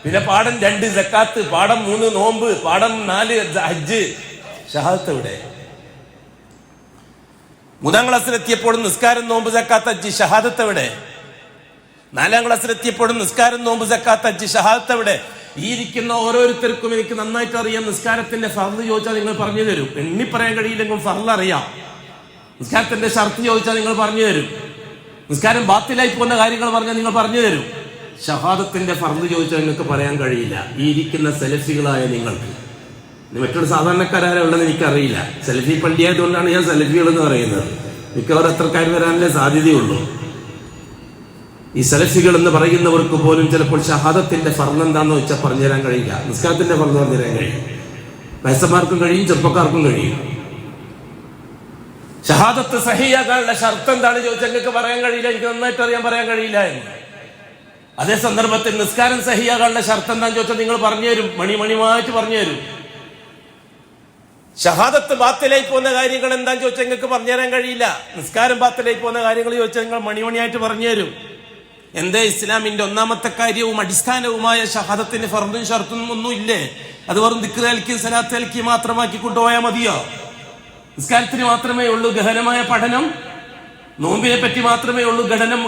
Speaker 1: പിന്നെ പാഠം 2 സക്കാത്ത്, പാഠം 3 നോമ്പ്, പാഠം 4 ഹജ്ജ്. ഷഹാദത്ത് എവിടെ? 3-ാം ക്ലാസ്സിലെത്തിയപ്പോഴും നിസ്കാരം നോമ്പ് സക്കാത്ത് ഹജ്ജ്. ഷഹാദത്ത് എവിടെ? 4-ാം ക്ലാസ്സിലെത്തിയപ്പോഴും നിസ്കാരം നോമ്പ് സക്കാത്ത് ഹജ്ജ്. ഷഹാദത്ത് എവിടെ? ഈ ഇരിക്കുന്ന ഓരോരുത്തർക്കും എനിക്ക് നന്നായിട്ട് അറിയാം. നിസ്കാരത്തിന്റെ ഫർള് ചോദിച്ചാൽ നിങ്ങൾ പറഞ്ഞു തരും. എണ്ണി പറയാൻ കഴിയില്ലെങ്കിൽ ഫർള് അറിയാം. നിസ്കാരത്തിന്റെ ഷർത്ത് ചോദിച്ചാൽ നിങ്ങൾ പറഞ്ഞു തരും. നിസ്കാരം ബാത്തിലായി പോകുന്ന കാര്യങ്ങൾ പറഞ്ഞാൽ നിങ്ങൾ പറഞ്ഞു തരും. ഷഹാദത്തിന്റെ ഫർള് ചോദിച്ചാൽ നിങ്ങൾക്ക് പറയാൻ കഴിയില്ല. ഈ ഇരിക്കുന്ന സെലഫികളായ നിങ്ങൾക്ക്. മറ്റൊരു സാധാരണക്കാരാരെ ഉള്ളതെന്ന് എനിക്കറിയില്ല. സെലഫി പള്ളി ആയതുകൊണ്ടാണ് ഞാൻ സെലഫികൾ എന്ന് പറയുന്നത്. മിക്കവാറും അത്രക്കാർ വരാനല്ലേ സാധ്യതയുള്ളൂ. ഈ സെലഫികൾ എന്ന് പറയുന്നവർക്ക് പോലും ചിലപ്പോൾ ഷഹാദത്തിന്റെ ഫർള് എന്താണെന്ന് വെച്ചാൽ പറഞ്ഞു തരാൻ കഴിയില്ല. നിസ്കാരത്തിന്റെ ഫർള് പറഞ്ഞു തരാൻ കഴിയും. വയസ്സന്മാർക്കും കഴിയും, ചെറുപ്പക്കാർക്കും കഴിയും. ഷഹാദത്ത് സഹിയാകാനുള്ള ഷർത്ത് എന്താണ് ചോദിച്ചാൽ നിങ്ങൾക്ക് പറയാൻ കഴിയില്ല. എനിക്ക് നന്നായിട്ട് അറിയാൻ പറയാൻ കഴിയില്ല എന്ന്. അതേ സന്ദർഭത്തിൽ നിസ്കാരം സഹിയാകാനുള്ള ഷർത്ത് എന്താണെന്ന് ചോദിച്ചാൽ നിങ്ങൾ പറഞ്ഞു തരും. മണിമായിട്ട് പറഞ്ഞു തരും. ഷഹാദത്ത് ബാത്തിലായി പോകുന്ന കാര്യങ്ങൾ എന്താന്ന് ചോദിച്ചാൽ നിങ്ങൾക്ക് പറഞ്ഞു തരാൻ കഴിയില്ല. നിസ്കാരം ബാത്തിലായി പോകുന്ന കാര്യങ്ങൾ ചോദിച്ചാൽ നിങ്ങൾ മണിയായിട്ട് പറഞ്ഞു തരും. എന്തേ ഇസ്ലാമിന്റെ ഒന്നാമത്തെ കാര്യവും അടിസ്ഥാനവുമായ ഷഹാദത്തിന് ഫർദും ഷർത്തും ഒന്നും ഇല്ലേ? അത് വെറും ദിക്ർ അൽക്കി സലാത്ത് അൽക്കി മാത്രമാക്കി കൊണ്ടുപോയാൽ മതിയോ? നിസ്കാരത്തിന് മാത്രമേ ഉള്ളൂ ഗഹനമായ പഠനം? നോമ്പിനെ പറ്റി മാത്രമേ ഉള്ളൂ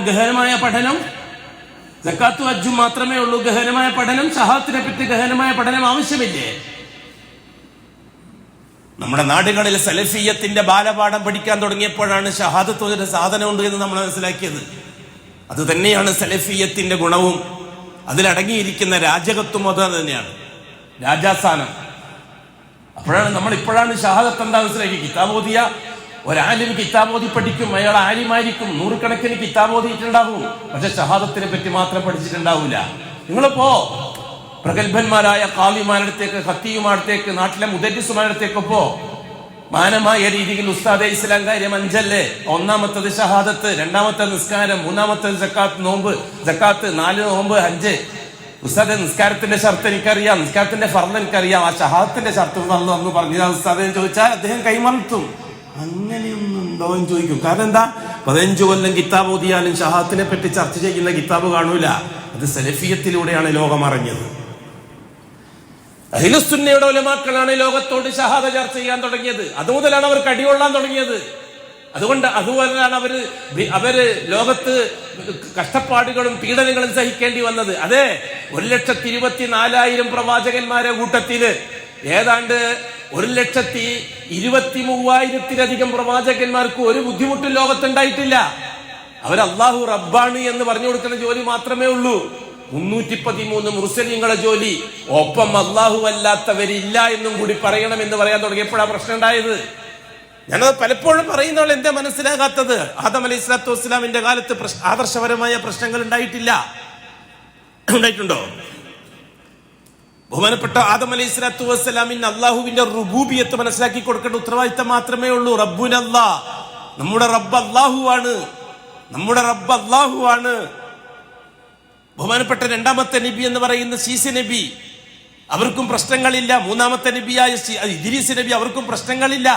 Speaker 1: ഗഹനമായ പഠനം? സക്കാത്തും ഹജ്ജും മാത്രമേ ഉള്ളൂ ഗഹനമായ പഠനം? ഷഹാദത്തിനെ പറ്റി ഗഹനമായ പഠനം ആവശ്യമില്ലേ? നമ്മുടെ നാടുകളിൽ സലഫിയത്തിന്റെ ബാലപാഠം പഠിക്കാൻ തുടങ്ങിയപ്പോഴാണ് ഷഹാദത്ത് ഒരു സാധനമുണ്ട് എന്ന് നമ്മൾ മനസ്സിലാക്കിയത്. അത് തന്നെയാണ് സലഫിയത്തിന്റെ ഗുണവും അതിലടങ്ങിയിരിക്കുന്ന രാജകത്വം. അത് തന്നെയാണ് രാജാസ്ഥാനം. ഇപ്പോഴാണ് ഷഹാദത്ത് എന്താ മനസ്സിലാക്കി. കിതാബോദിയ ഒരാലിം കിതാബോധി പഠിക്കും, അയാൾ ആലിമായിരിക്കും, നൂറുകണക്കിന് കിതാബോധിയിട്ടുണ്ടാവും, പക്ഷെ ഷഹാദത്തിനെ പറ്റി മാത്രം പഠിച്ചിട്ടുണ്ടാവില്ല. നിങ്ങളിപ്പോ പ്രഗത്ഭന്മാരായ ഖാദിമാരടുത്തേക്ക്, ഖത്തീമാരടുത്തേക്ക്, നാട്ടിലെ മുദരിസുമാരടുത്തേക്കൊപ്പോ മാനമായ രീതിയിൽ ഉസ്താദെ ഇസ്ലാം കാര്യം 5 ഒന്നാമത്തത് ഷഹാദത്ത്, രണ്ടാമത്തെ നിസ്കാരം, മൂന്നാമത്തത് സക്കാത്ത്, നോമ്പ് സക്കാത്ത്, 4 നോമ്പ്, 5. ഉസ്താദെ നിസ്കാരത്തിന്റെ ഷർത്ത് എനിക്കറിയാം, നിസ്കാരത്തിന്റെ ഫർദ് എനിക്കറിയാം, ആ ഷഹാദത്തിന്റെ ഷർത്ത് അന്ന് പറഞ്ഞാൽ ഉസ്താദെ ചോദിച്ചാൽ അദ്ദേഹം കൈമറത്തും. അങ്ങനെയൊന്നും ഉണ്ടോ എന്ന് ചോദിക്കും. കാരണം എന്താ? 15 കൊല്ലം കിതാബ് ഓതിയാലും ഷഹാദത്തിനെ പറ്റി ചർച്ച ചെയ്യുന്ന കിതാബ് കാണൂല. അത് സലഫിയത്തിലൂടെയാണ് ലോകം അറിഞ്ഞത്. അഹ്ലുസുന്നയുടെ ഉലമാക്കളാണ് ലോകത്തോട് ഷഹാദ ചർച്ച ചെയ്യാൻ തുടങ്ങിയത്. അതുമുതലാണ് അവർക്ക് അടികൊള്ളാൻ തുടങ്ങിയത്. അതുപോലെയാണ് അവര് ലോകത്ത് കഷ്ടപ്പാടുകളും പീഡനങ്ങളും സഹിക്കേണ്ടി വന്നത്. അതെ, 1,24,000 പ്രവാചകന്മാരെ കൂട്ടത്തില് ഏതാണ്ട് 1,23,000-ലധികം പ്രവാചകന്മാർക്ക് ഒരു ബുദ്ധിമുട്ടും ലോകത്തുണ്ടായിട്ടില്ല. അവർ അള്ളാഹു റബ്ബാണ് എന്ന് പറഞ്ഞു കൊടുക്കുന്ന ജോലി മാത്രമേ ഉള്ളൂ. 313 മുർസലീങ്ങളെ ജോലി, ഒപ്പം അള്ളാഹു അല്ലാത്തവരില്ല എന്നും കൂടി പറയണം എന്ന് പറയാൻ തുടങ്ങിയപ്പോഴാണ് പ്രശ്നം ഉണ്ടായത്. ഞാനത് പലപ്പോഴും പറയുന്നവൾ എന്താ മനസ്സിലാകാത്തത്? ആദം അലൈഹി സ്വലാത്തു വസ്സലാമിന്റെ കാലത്ത് ആദർശപരമായ പ്രശ്നങ്ങൾ ഉണ്ടായിട്ടുണ്ടോ? ബഹുമാനപ്പെട്ട ആദം അലൈഹി സ്വലാത്തു വസ്സലാമിന് അള്ളാഹുവിന്റെ റുബൂബിയത്ത് മനസ്സിലാക്കി കൊടുക്കേണ്ട ഉത്തരവാദിത്തം മാത്രമേ ഉള്ളൂ. റബ്ബുനല്ലാ, നമ്മുടെ റബ്ബ് അള്ളാഹുവാണ്. ബഹുമാനപ്പെട്ട 2ാമത്തെ നബി എന്ന് പറയുന്ന ശീസ് നബി, അവർക്കും പ്രശ്നങ്ങളില്ല. 3ാമത്തെ നബിയായ ഇദ്രീസ് നബി, അവർക്കും പ്രശ്നങ്ങളില്ല.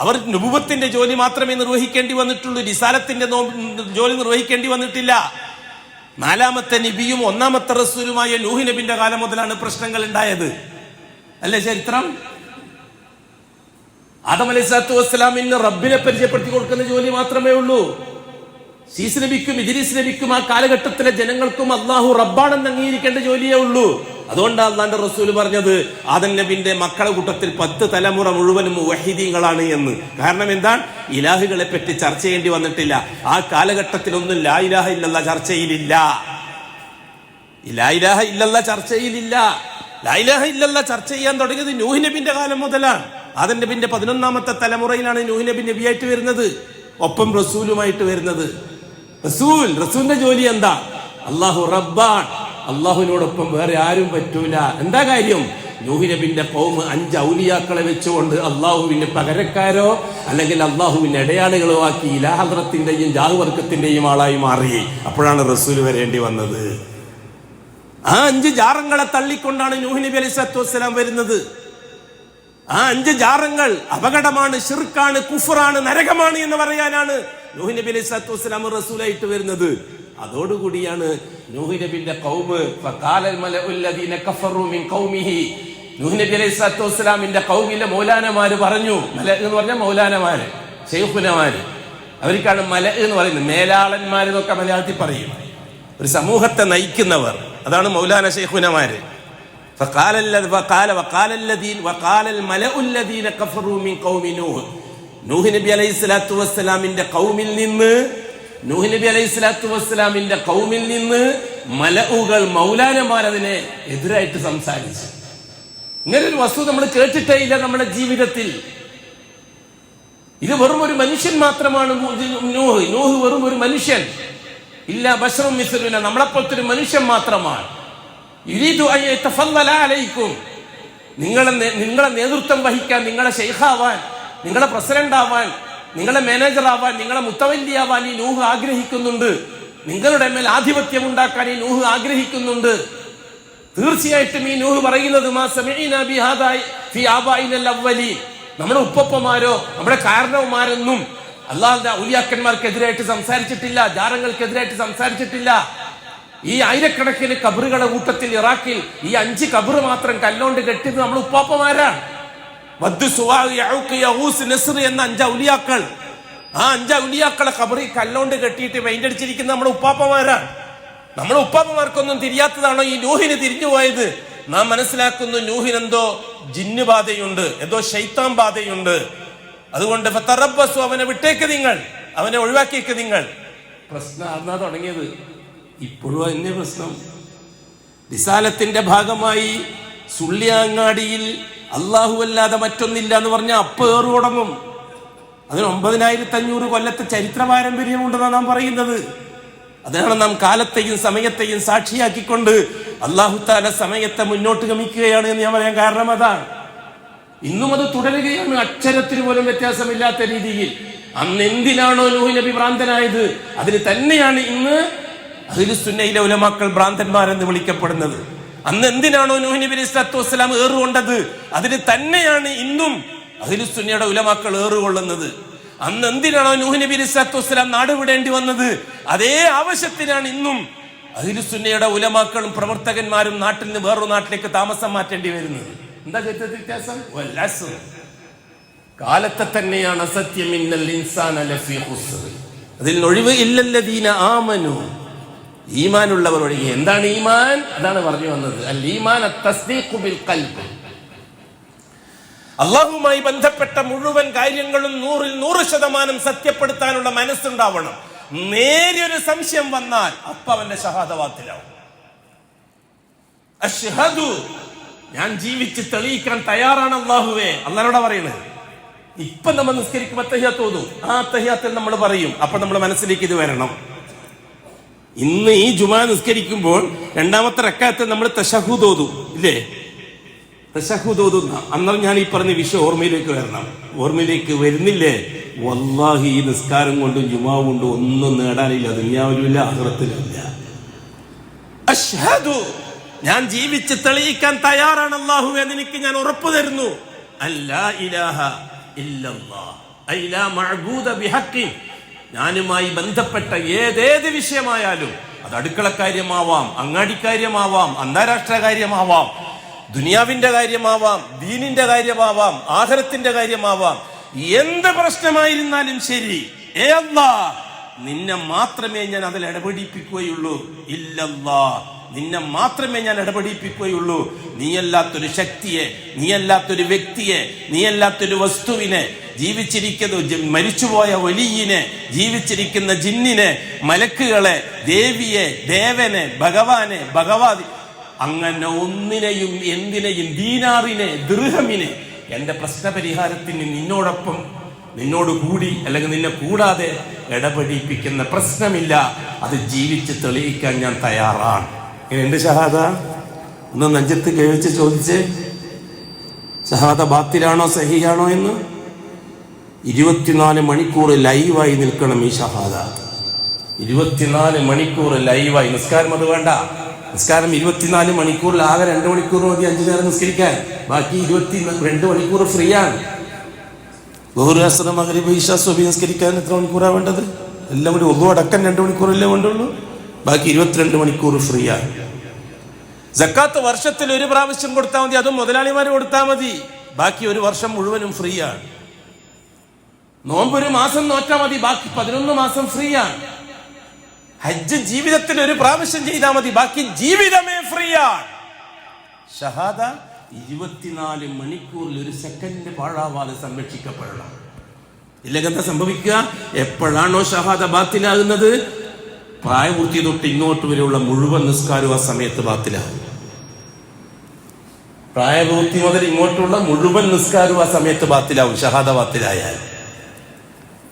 Speaker 1: അവർ നുബുവത്തിന്റെ ജോലി മാത്രമേ നിർവഹിക്കേണ്ടി വന്നിട്ടുള്ളൂ, റിസാലത്തിന്റെ ജോലി നിർവഹിക്കേണ്ടി വന്നിട്ടില്ല. 4ാമത്തെ നബിയും 1ാമത്തെ റസൂലുമായ നൂഹ് നബിന്റെ കാലം മുതലാണ് പ്രശ്നങ്ങൾ ഉണ്ടായത്. അല്ലേ ചരിത്രം? ആദം അലൈഹി സ്വലാത്തു വസ്സലാമിന് റബ്ബിനെ പരിചയപ്പെടുത്തി കൊടുക്കുന്ന ജോലി മാത്രമേ ഉള്ളൂ. ശീസ് നബിക്കും ഇദ്രീസ് നബിക്കും ആ കാലഘട്ടത്തിലെ ജനങ്ങൾക്കും അള്ളാഹു റബ്ബാണെന്ന് അംഗീകരിക്കേണ്ട ജോലിയേ ഉള്ളൂ. അതുകൊണ്ടാണ് അള്ളാന്റെ റസൂൽ പറഞ്ഞത് ആദം നബിന്റെ മക്കളെ കൂട്ടത്തിൽ 10 തലമുറ മുഴുവനും മുവഹിദീങ്ങളാണ് എന്ന്. കാരണം എന്താണ്? ഇലാഹുകളെ പറ്റി ചർച്ച ചെയ്യേണ്ടി വന്നിട്ടില്ല. ആ കാലഘട്ടത്തിലൊന്നും ലാ ഇലാഹ ഇല്ലല്ലാഹ് ചർച്ചയിലില്ല. ലാ ഇലാഹ ഇല്ലല്ലാഹ് ചർച്ച ചെയ്യാൻ തുടങ്ങിയത് നൂഹ് നബിന്റെ കാലം മുതലാണ്. ആദം നബിന്റെ 11ാമത്തെ തലമുറയിലാണ് നൂഹ് നബി നബിയായിട്ട് വരുന്നത്, ഒപ്പം റസൂലുമായിട്ട് വരുന്നത്. റസൂലിന്റെ ജോലി എന്താ? അള്ളാഹു റബ്ബാൻ, അള്ളാഹുവിനോടൊപ്പം വേറെ ആരും പറ്റൂല. എന്താ കാര്യം? നൂഹ് നബിന്റെ ഖൗം 5 ഔലിയാക്കളെ വെച്ചുകൊണ്ട് അള്ളാഹുവിന്റെ പകരക്കാരോ അല്ലെങ്കിൽ അള്ളാഹുവിന്റെ അടയാളികളോ ആക്കി ഇലാഹദ്റത്തിന്റെയും ജാഹുവർക്കത്തിന്റെയും ആളായി മാറി. അപ്പോഴാണ് റസൂൽ വരേണ്ടി വന്നത്. ആ 5 ജാറങ്ങളെ തള്ളിക്കൊണ്ടാണ് നൂഹ് നബി അലൈഹി സ്വലാത്തു വസ്സലാം വരുന്നത്. ആ 5 ജാറങ്ങൾ അപകടമാണ്, ശിർക്കാണ്, കുഫറാണ്, നരകമാണ് എന്ന് പറയാനാണ് നൂഹ് നബി അലൈഹി സ്വലാത്തു വസ്സലാം റസൂലായിട്ട് വരുന്നത്. അതോടുകൂടിയാണ് നൂഹ് നബിന്റെ ഖൗമ് ഫഖാലൽ മലഉല്ലദീന കഫറു മിൻ ഖൗമിഹി, നൂഹ് നബി അലൈഹി സ്വലാത്തു വസ്സലാമിന്റെ ഖൗമിലെ മൗലാനമാര് പറഞ്ഞു. മല എന്ന് പറഞ്ഞാൽ മൗലാനമാര്, ശൈഖുനമാര്. അവർക്കാണ് മല എന്ന് പറയുന്നത്. മേലാളന്മാരെന്നൊക്കെ മലയാളത്തിൽ പറയും. ഒരു സമൂഹത്തെ നയിക്കുന്നവർ, അതാണ് മൗലാന ശൈഖുനമാര്. നൂഹ് നബി അലൈഹി സ്വലാത്തു വസ്സലാമിന്റെ ഖൗമിൽ നിന്ന് മലഉകൾ, മൗലാനമാർ അതിനെ എതിരായിട്ട് സംസാരിച്ചു. ഇങ്ങനൊരു വസ്തു നമ്മൾ കേട്ടിട്ടേ ഇല്ല നമ്മുടെ ജീവിതത്തിൽ. ഇത് വെറും ഒരു മനുഷ്യൻ മാത്രമാണ്. നൂഹ് വെറും ഒരു മനുഷ്യൻ. ഇല്ല ബശറും മിസ്ലുന, നമ്മളെപ്പോലത്തെ ഒരു മനുഷ്യൻ മാത്രമാണ്. നിങ്ങളെ നേതൃത്വം വഹിക്കാൻ, നിങ്ങളെ ഷെയ്ഖാവാൻ, നിങ്ങളെ പ്രസിഡന്റ് ആവാൻ, നിങ്ങളെ മാനേജർ ആവാൻ, നിങ്ങളെ മുത്തവല്ലിയാവാൻ ഈ നൂഹ് ആഗ്രഹിക്കുന്നുണ്ട്. നിങ്ങളുടെ മേൽ ആധിപത്യം ഉണ്ടാക്കാൻ ഈ നൂഹ് ആഗ്രഹിക്കുന്നുണ്ട്. തീർച്ചയായിട്ടും ഈ നൂഹ് പറയുന്നത് നമ്മുടെ ഉപ്പപ്പമാരോ നമ്മുടെ കാരണവന്മാരൊന്നും അള്ളാഹുവിന്റെ ഔലിയാക്കന്മാർക്കെതിരായിട്ട് സംസാരിച്ചിട്ടില്ല, ജാറങ്ങൾക്കെതിരായിട്ട് സംസാരിച്ചിട്ടില്ല. ഈ ആയിരക്കണക്കിന് കബറുകളുടെ കൂട്ടത്തിൽ ഇറാഖിൽ ഈ 5 കബർ മാത്രം കല്ലോണ്ട് കെട്ടിയത് നമ്മൾ ഉപ്പാപ്പമാരാണ്. വദ്ദു, സുവാ, യഊഖ്, യഗൂസ്, നസ്ർ എന്ന 5 ഔലിയാക്കൾ. ആ 5 ഔലിയാക്കളെ കബറി കല്ലോണ്ട് കെട്ടിയിട്ട് പെയിന്റ് അടിച്ചിരിക്കുന്ന നമ്മുടെ ഉപ്പാപ്പമാരാണ്. നമ്മുടെ ഉപ്പാപ്പമാർക്കൊന്നും തിരിയാത്തതാണോ ഈ നൂഹിന് തിരിഞ്ഞു പോയത്? നാം മനസ്സിലാക്കുന്നു നൂഹിനെന്തോ ജിന്ന് ബാധയുണ്ട്, എന്തോ ശൈത്താൻ ബാധയുണ്ട്. അതുകൊണ്ട് ഫതറബ്ബസു, അവനെ വിട്ടേക്ക് നിങ്ങൾ, അവനെ ഒഴിവാക്കിയേക്ക് നിങ്ങൾ. പ്രശ്നം ആർന്നാ തുടങ്ങിയത്? ഇപ്പോഴും അതിന്റെ പ്രശ്നം. റിസാലത്തിന്റെ ഭാഗമായി സുള്ളിയാങ്ങാടിയിൽ അള്ളാഹു അല്ലാതെ മറ്റൊന്നില്ല എന്ന് പറഞ്ഞാൽ അപ്പേറ് തുടങ്ങും. അതിന് 9500 കൊല്ലത്തെ ചരിത്ര പാരമ്പര്യമുണ്ടെന്നാണ് നാം പറയുന്നത്. അതാണ് നാം കാലത്തെയും സമയത്തെയും സാക്ഷിയാക്കിക്കൊണ്ട് അള്ളാഹു താല സമയത്തെ മുന്നോട്ട് ഗമിക്കുകയാണ് എന്ന് ഞാൻ പറയാൻ കാരണം അതാണ്. ഇന്നും അത് തുടരുകയാണ്, അക്ഷരത്തിന് പോലും വ്യത്യാസമില്ലാത്ത രീതിയിൽ. അന്ന് എന്തിനാണോ നൂഹ് നബി ഭ്രാന്തനായത്, അതിന് തന്നെയാണ് ഇന്ന് അഹ്ലുസുന്നയിലെ ഉലമാക്കൾ ഭ്രാന്തന്മാരെന്ന് വിളിക്കപ്പെടുന്നത്. അന്ന് എന്തിനാണോ നൂഹ് നബി അലൈഹിസ്സലാത്തു വസ്സലാം ഏറുകൊണ്ടത്, അതിന് തന്നെയാണ് ഇന്നും അഹ്ലുസുന്നയുടെ ഉലമാക്കൾ ഏറുകൊള്ളുന്നത്. അന്ന് എന്തിനാണോ നൂഹ് നബി അലൈഹിസ്സലാത്തു വസ്സലാം നാട് വിടേണ്ടി വന്നത്, അതേ ആവശ്യത്തിനാണ് ഇന്നും അഹ്ലുസുന്നയുടെ ഉലമാക്കളും പ്രവർത്തകന്മാരും നാട്ടിൽ നിന്ന് വേറൊരു നാട്ടിലേക്ക് താമസം മാറ്റേണ്ടി വരുന്നത്. എന്താ വ്യത്യാസം? കാലത്തെ തന്നെയാണ് സത്യം. ഇന്നൽ ഇൻസാന ലഫീ ഖുസ്ർ, അതിൽ ഒഴിവ് ഇല്ലല്ലദീന ആമനു, ഈമാനുള്ളവർ ഒഴികെ. എന്താണ് ഈമാൻ? അതാണ് പറഞ്ഞു വന്നത്. അൽ ഈമാൻ അത്തസ്ദീഖു ബിൽ ഖൽബ്. അല്ലാഹുവുമായി ബന്ധപ്പെട്ട മുഴുവൻ കാര്യങ്ങളും 100% സത്യപ്പെടുത്താനുള്ള മനസ്സുണ്ടാവണം. നേരിയൊരു സംശയം വന്നാൽ അപ്പ അവന്റെ ഷഹാദവാത്തിലാവും. അഷ്ഹദു, ഞാൻ ജീവിച്ച് തെളിയിക്കാൻ തയ്യാറാണ് അല്ലാഹുവേ, അല്ലാഹുവോടാ പറയുന്നത്. ഇപ്പൊ നമ്മൾ നിസ്കരിക്കുമ്പോൾ തഹിയ്യാത്ത് ഓതും, ആ തഹിയ്യാത്തിൽ നമ്മൾ പറയും, അപ്പൊ നമ്മുടെ മനസ്സിലേക്ക് ഇത് വരണം. ഇന്ന് ഈ ജുമാ നിസ്കരിക്കുമ്പോൾ 2ാമത്തെ റക്അത്തിൽ നമ്മൾ തശഹുദ് ഓതും, ഇല്ലേ? തശഹുദ് ഓതുന്ന അന്നേരം ഞാൻ ഈ പറഞ്ഞ വിഷയം ഓർമ്മയിലേക്ക് വരണം. ഓർമ്മയിലേക്ക് വരുന്നില്ലേ? വല്ലാഹി ഈ നിസ്കാരം കൊണ്ടും ജുമാ കൊണ്ടും ഒന്നും നേടാനില്ല, ദുനിയാവിലുമില്ല ആഖിറത്തിലുമില്ല. അഷ്ഹദു, ഞാൻ ജീവിച്ച് തെളിയിക്കാൻ തയ്യാറാണ് അല്ലാഹുവേ, നിനക്ക് ഞാൻ ഉറപ്പ് തരുന്നു. അല്ലാ ഇലാഹ ഇല്ലല്ലാഹ് ഐ ലാ മഅബൂദ ബിഹഖിൻ, ഞാനുമായി ബന്ധപ്പെട്ട ഏതേത് വിഷയമായാലും, അത് അടുക്കളക്കാര്യമാവാം, അങ്ങാടിക്കാര്യമാവാം, അന്താരാഷ്ട്ര കാര്യമാവാം, ദുനിയാവിന്റെ കാര്യമാവാം, ദീനിന്റെ കാര്യമാവാം, ആഖിറത്തിന്റെ കാര്യമാവാം, എന്ത് പ്രശ്നമായിരുന്നാലും ശരി, ഏ അല്ലാഹ്, നിന്നെ മാത്രമേ ഞാൻ അതിൽ ഇടപെടിപ്പിക്കുകയുള്ളൂ. ഇല്ലല്ലാഹ്, നിന്നെ മാത്രമേ ഞാൻ ഇടപെടിപ്പിക്കുകയുള്ളൂ. നീയല്ലാത്തൊരു ശക്തിയെ, നീയല്ലാത്തൊരു വ്യക്തിയെ, നീയല്ലാത്തൊരു വസ്തുവിനെ, ജീവിച്ചിരിക്കുന്ന മരിച്ചുപോയ വലിയനെ, ജീവിച്ചിരിക്കുന്ന ജിന്നിനെ, മലക്കുകളെ, ദേവിയെ, ദേവനെ, ഭഗവാനെ, ഭഗവാതി, അങ്ങനെ ഒന്നിനെയും എന്തിനെയും, ദീനാറിനെ, ദിർഹമിനെ എന്റെ പ്രശ്നപരിഹാരത്തിന് നിന്നോടൊപ്പം, നിന്നോട് കൂടി അല്ലെങ്കിൽ നിന്നെ കൂടാതെ ഇടപെടിപ്പിക്കുന്ന പ്രശ്നമില്ല. അത് ജീവിച്ച് തെളിയിക്കാൻ ഞാൻ തയ്യാറാണ്. എന്റെ ഷഹാദ ഒന്ന് നെഞ്ചത്ത് കേൾച്ച് ചോദിച്ച്, ഷഹാദ ബാത്തിലാണോ സഹിയാണോ എന്ന്. 24 മണിക്കൂർ ലൈവായി നിൽക്കണം ഈ ഷഹാദ. 24 മണിക്കൂർ ലൈവായി. നിസ്കാരം അത് വേണ്ട. നിസ്കാരം 24 മണിക്കൂറിൽ ആകെ 2 മണിക്കൂർ മതി 5 നേരം നിസ്കരിക്കാൻ. ബാക്കി 22 മണിക്കൂർ ഫ്രീ ആണ്. ബഹുർ, അസ്ർ, മഗ്രിബ്, ഇശാ, സുബ്ഹി നിസ്കരിക്കാൻ എത്ര മണിക്കൂറാണ് വേണ്ടത്? എല്ലാം കൂടി ഒന്നും അടക്കം 2 മണിക്കൂറല്ലേ വേണ്ടുള്ളൂ. ബാക്കി 22 മണിക്കൂർ ഫ്രീ ആണ്. സക്കാത്ത് വർഷത്തിൽ 1 പ്രാവശ്യം കൊടുത്താൽ മതി, അതും മുതലാളിമാര് കൊടുത്താൽ മതി. ബാക്കി 1 വർഷം മുഴുവനും ഫ്രീ ആണ്. നോമ്പ് 1 മാസം നോറ്റാൽ മതി, ബാക്കി 11 മാസം ഫ്രീ ആണ്. ഹജ്ജ് ജീവിതത്തിൽ 1 പ്രാവശ്യം ചെയ്താൽ മതി, ബാക്കി ജീവിതമേ ഫ്രീ ആണ്. ഷഹാദ 24 മണിക്കൂറിൽ 1 സെക്കൻഡ് പാഴാവാതെ സംരക്ഷിക്കപ്പെടണം. ഇല്ലെങ്കിൽ എന്താ സംഭവിക്കുക? എപ്പോഴാണോ ഷഹാദ ബാത്തിലാകുന്നത്, പ്രായപൂർത്തി തൊട്ട് ഇങ്ങോട്ട് വരെയുള്ള മുഴുവൻ നിസ്കാരവും ആ സമയത്ത് ബാത്തിലാകും. പ്രായപൂർത്തി മുതൽ ഇങ്ങോട്ടുള്ള മുഴുവൻ നിസ്കാരവും ആ സമയത്ത് ബാത്തിലാവും. ഷഹാദ ബാത്തിലായാൽ